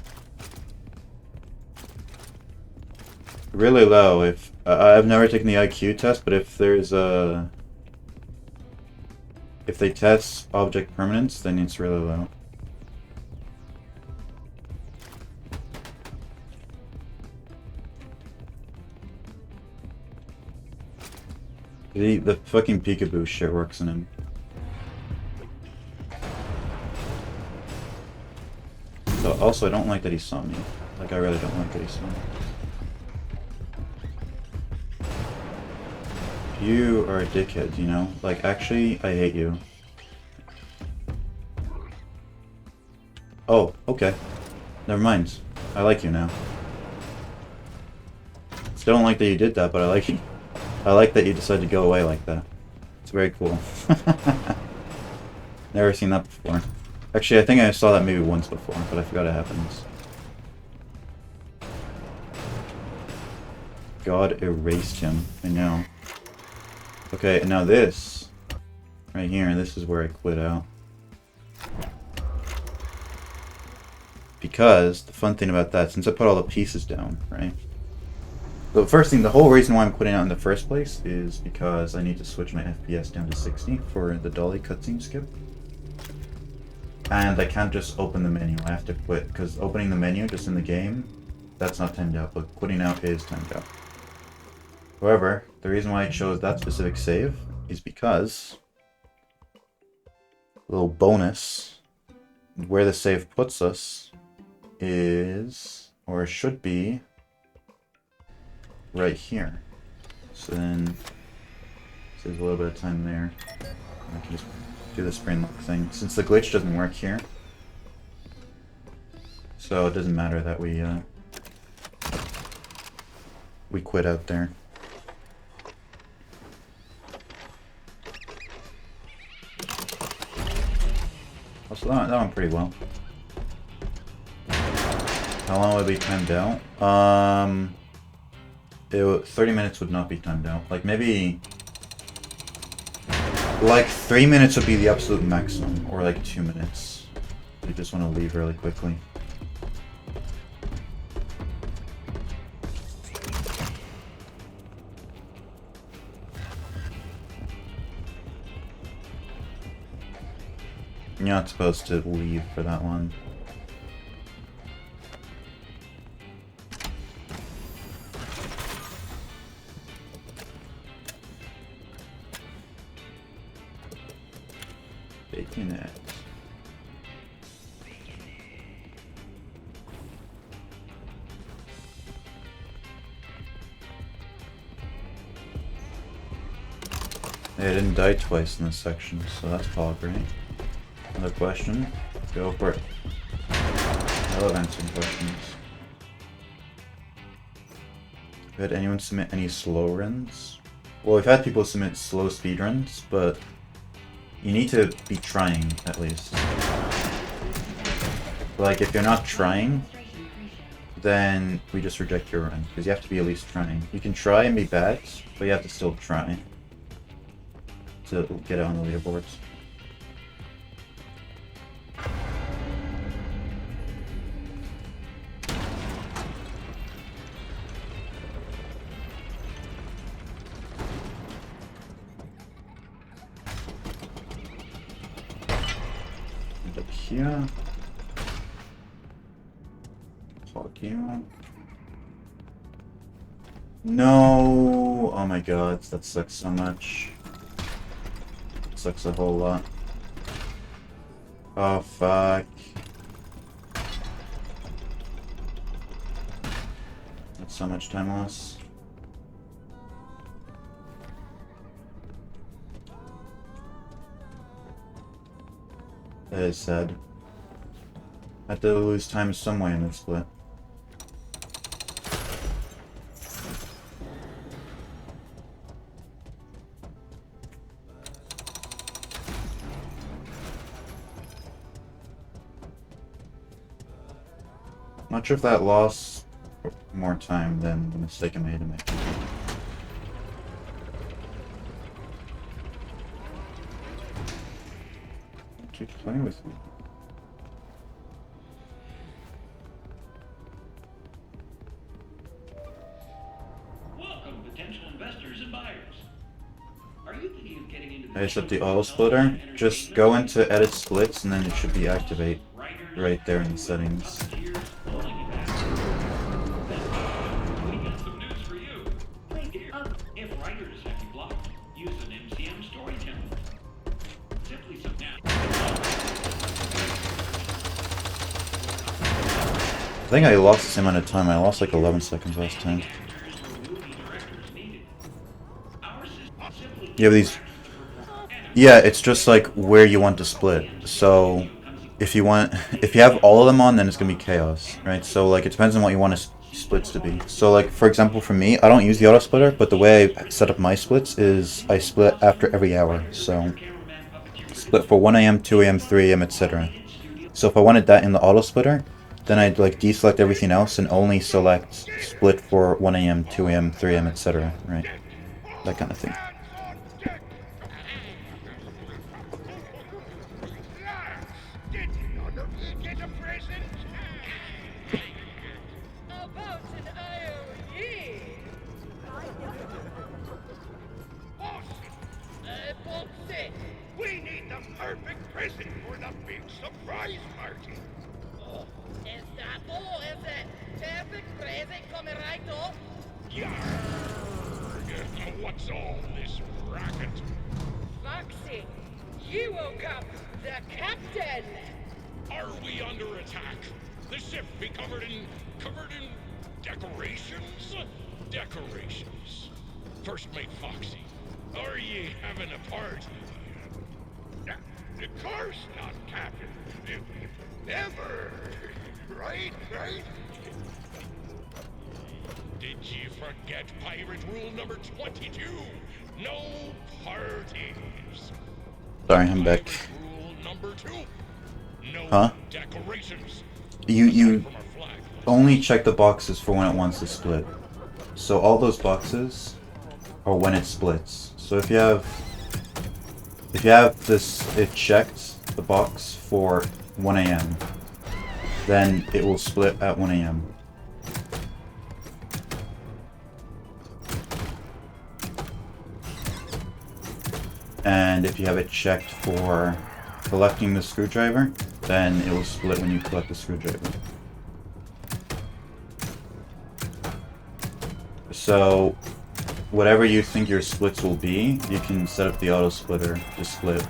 Really low. If I've never taken the IQ test, but if there's a... If they test object permanence, then it's really low. The fucking peekaboo shit works in him. So also, I don't like that he saw me. Like, I really don't like that he saw me. You are a dickhead, you know? Like, actually, I hate you. Oh, okay. Never mind. I like you now. Still don't like that you did that, but I like you. I like that you decided to go away like that. It's very cool. Never seen that before. Actually, I think I saw that maybe once before, but I forgot it happens. God erased him. I know. Okay, and now this. Right here, this is where I quit out. Because, the fun thing about that, since I put all the pieces down, right? The first thing, the whole reason why I'm quitting out in the first place is because I need to switch my FPS down to 60 for the dolly cutscene skip. And I can't just open the menu, I have to quit, because opening the menu just in the game, that's not timed out, but quitting out is timed out. However, the reason why I chose that specific save is because, a little bonus, where the save puts us is, or should be, right here. So then, saves a little bit of time there. I can just do the spring lock thing. Since the glitch doesn't work here, so it doesn't matter that we quit out there. Also, that went pretty well. How long would it be timed out? 30 minutes would not be timed out. Like, maybe... Like, 3 minutes would be the absolute maximum. Or like 2 minutes. You just want to leave really quickly. You're not supposed to leave for that one. Bacon eggs. Hey, I didn't die twice in this section, so that's all great. Another question? Go for it. I love answering questions. Had anyone submit any slow runs? Well, we've had people submit slow speedruns, but you need to be trying, at least. Like, if you're not trying, then we just reject your run, because you have to be at least trying. You can try and be bad, but you have to still try to get on the leaderboards. And up here. Fuck you. No! Oh my god, that sucks so much. Sucks a whole lot. Oh fuck. That's so much time loss. That is sad. I had to lose time some way in this split. Not sure if that lost more time than the mistake I made in my keep playing with me. Welcome, potential investors and buyers. Are you thinking of getting into the I set the auto splitter. Just go into edit splits and then it should be activate right there in the settings. We got some news for you. If writers have you blocked, use an MCM storytelling. Simply some now. I think I lost the same amount of time. I lost like 11 seconds last time. You have these... Yeah, it's just like where you want to split. So if you have all of them on, then it's gonna be chaos, right? So like it depends on what you want splits to be. So like for example for me, I don't use the auto splitter, but the way I set up my splits is I split after every hour. So split for 1 AM, 2 AM, 3 AM, etc. So if I wanted that in the auto splitter, then I'd like deselect everything else and only select split for 1 AM, 2 AM, 3 AM, etc. Right? That kind of thing. We need the perfect present for the big surprise party. Esta es it. Perfect present coming right up. Yarg! What's all this racket? Foxy, you woke up the captain. Are we under attack? The ship be covered in decorations? Decorations. First mate Foxy, are ye having a party? Of course not, Captain. Never. Right? Did you forget pirate rule number 22? No parties. Sorry, I'm back. Rule number 2. No Huh? decorations. You only check the boxes for when it wants to split. So all those boxes are when it splits. So if you have this, it checked the box for 1 AM, then it will split at 1 AM. And if you have it checked for collecting the screwdriver, then it will split when you collect the screwdriver. So whatever you think your splits will be, you can set up the auto splitter to split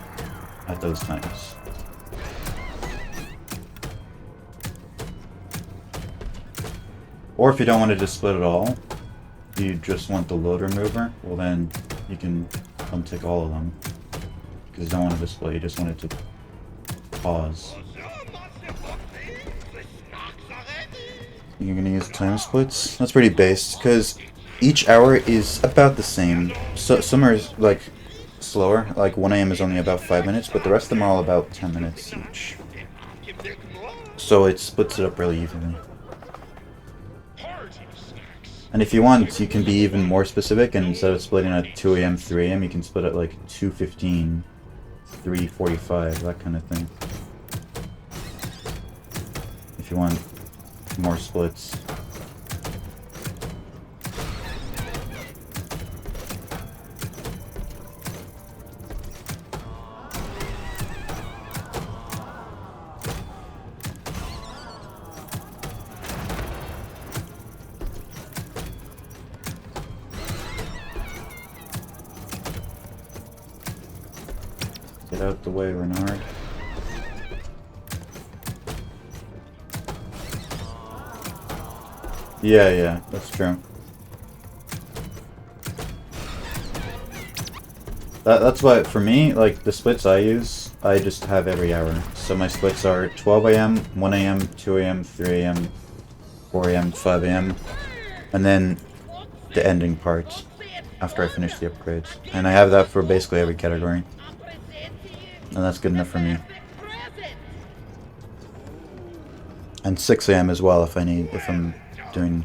at those times. Or if you don't want it to split at all, you just want the load remover, well then you can don't take all of them. Because you don't want to display, you just want it to pause. You're gonna use time splits? That's pretty based, because each hour is about the same. So some are like slower, like 1 AM is only about 5 minutes, but the rest of them are all about 10 minutes each. So it splits it up really evenly. And if you want, you can be even more specific, and instead of splitting at 2 AM, 3 AM, you can split at like 2:15, 3:45, that kind of thing. If you want more splits. Get out the way, Renard. Yeah, that's true. That's why, for me, like, the splits I use, I just have every hour. So my splits are 12 AM, 1 AM, 2 AM, 3 AM, 4 AM, 5 AM, and then the ending part after I finish the upgrades. And I have that for basically every category. And that's good enough for me. And 6 AM as well if I'm doing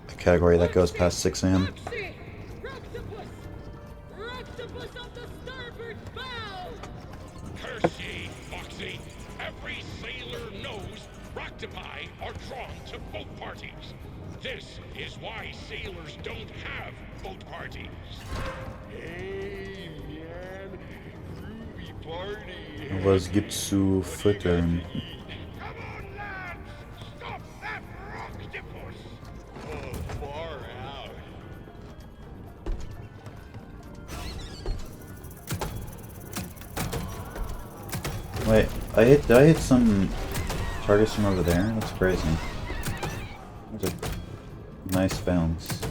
a category that goes past 6 AM. Curse ye, Foxy! Every sailor knows Roctopi are drawn to boat parties. This is why sailors don't have boat parties. Hey, man. Groovy party. Was gibt's zu füttern? Come on, lads! Stop that Roctopus! Oh, far out. Wait, did I hit some targets from over there? That's crazy. That's a nice bounce.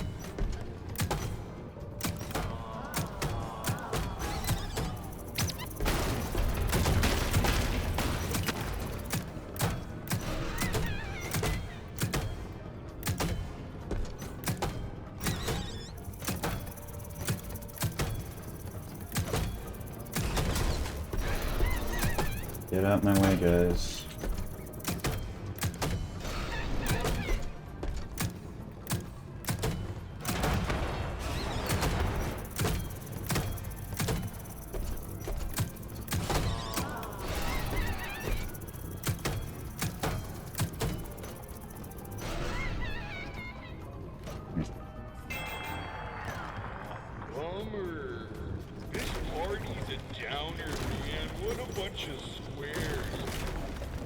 Get out my way, guys. Bummer. This party's a downer, man. What a bunch of squares.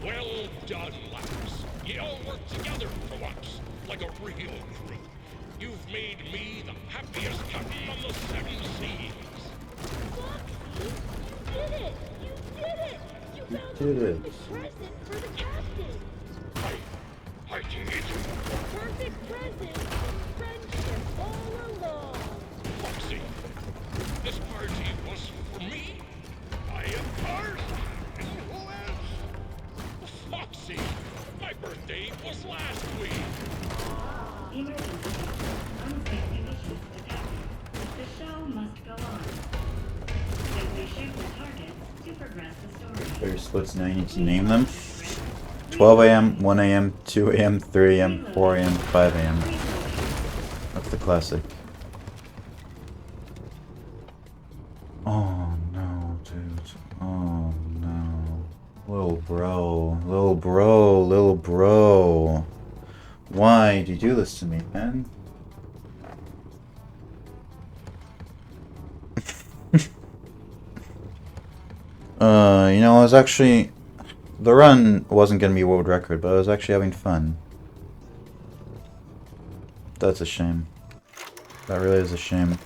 Well done, lads. You all work together for once, like a real crew. You've made me the happiest captain on the 7 seas. Foxy, you did it! You did it! You found did the it. perfect present for the captain! I did. The perfect present of friendship all along! Foxy, this party was for me. I am first. And who else? Foxy, my birthday was last week. Emergency. Unexpected issues detected. The show must go on. Simply shoot the targets to progress the story. Player splits now, you need to name them. 12 AM, 1 AM, 2 AM, 3 AM, 4 AM, 5 AM. That's the classic. Oh no, dude. Oh no. Little bro. Little bro. Little bro. Why do you do this to me, man? You know, I was actually... The run wasn't gonna be a world record, but I was actually having fun. That's a shame. That really is a shame.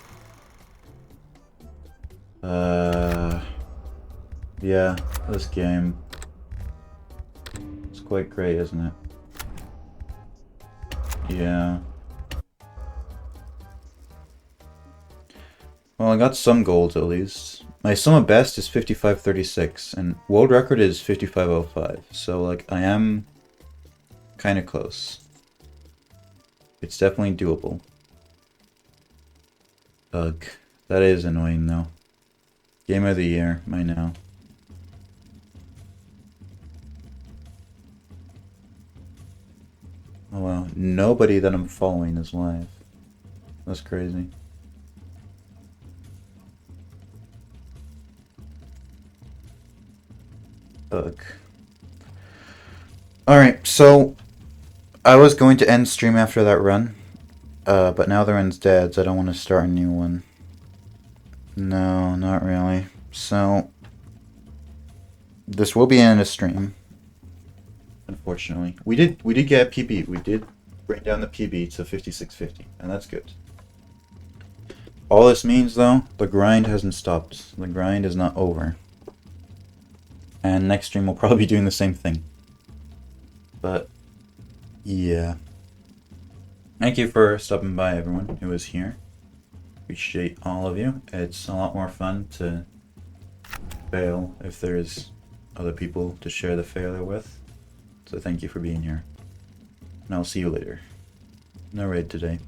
Yeah, this game. It's quite great, isn't it? Yeah. Well, Well, I got some golds at least. My sum of best is 55.36, and world record is 55.05. So, like, I am kind of close. It's definitely doable. Ugh. That is annoying, though. Game of the year, I know. Oh wow, nobody that I'm following is live. That's crazy. Ugh. Alright, so I was going to end stream after that run, but now the run's dead, so I don't want to start a new one. No, not really. So this will be end of stream. Unfortunately, we did get a PB. We did bring down the PB to 56.50, and that's good. All this means, though, the grind hasn't stopped. The grind is not over. And next stream we'll probably be doing the same thing. But yeah. Thank you for stopping by, everyone who was here. Appreciate all of you. It's a lot more fun to fail if there's other people to share the failure with. So thank you for being here. And I'll see you later. No raid today.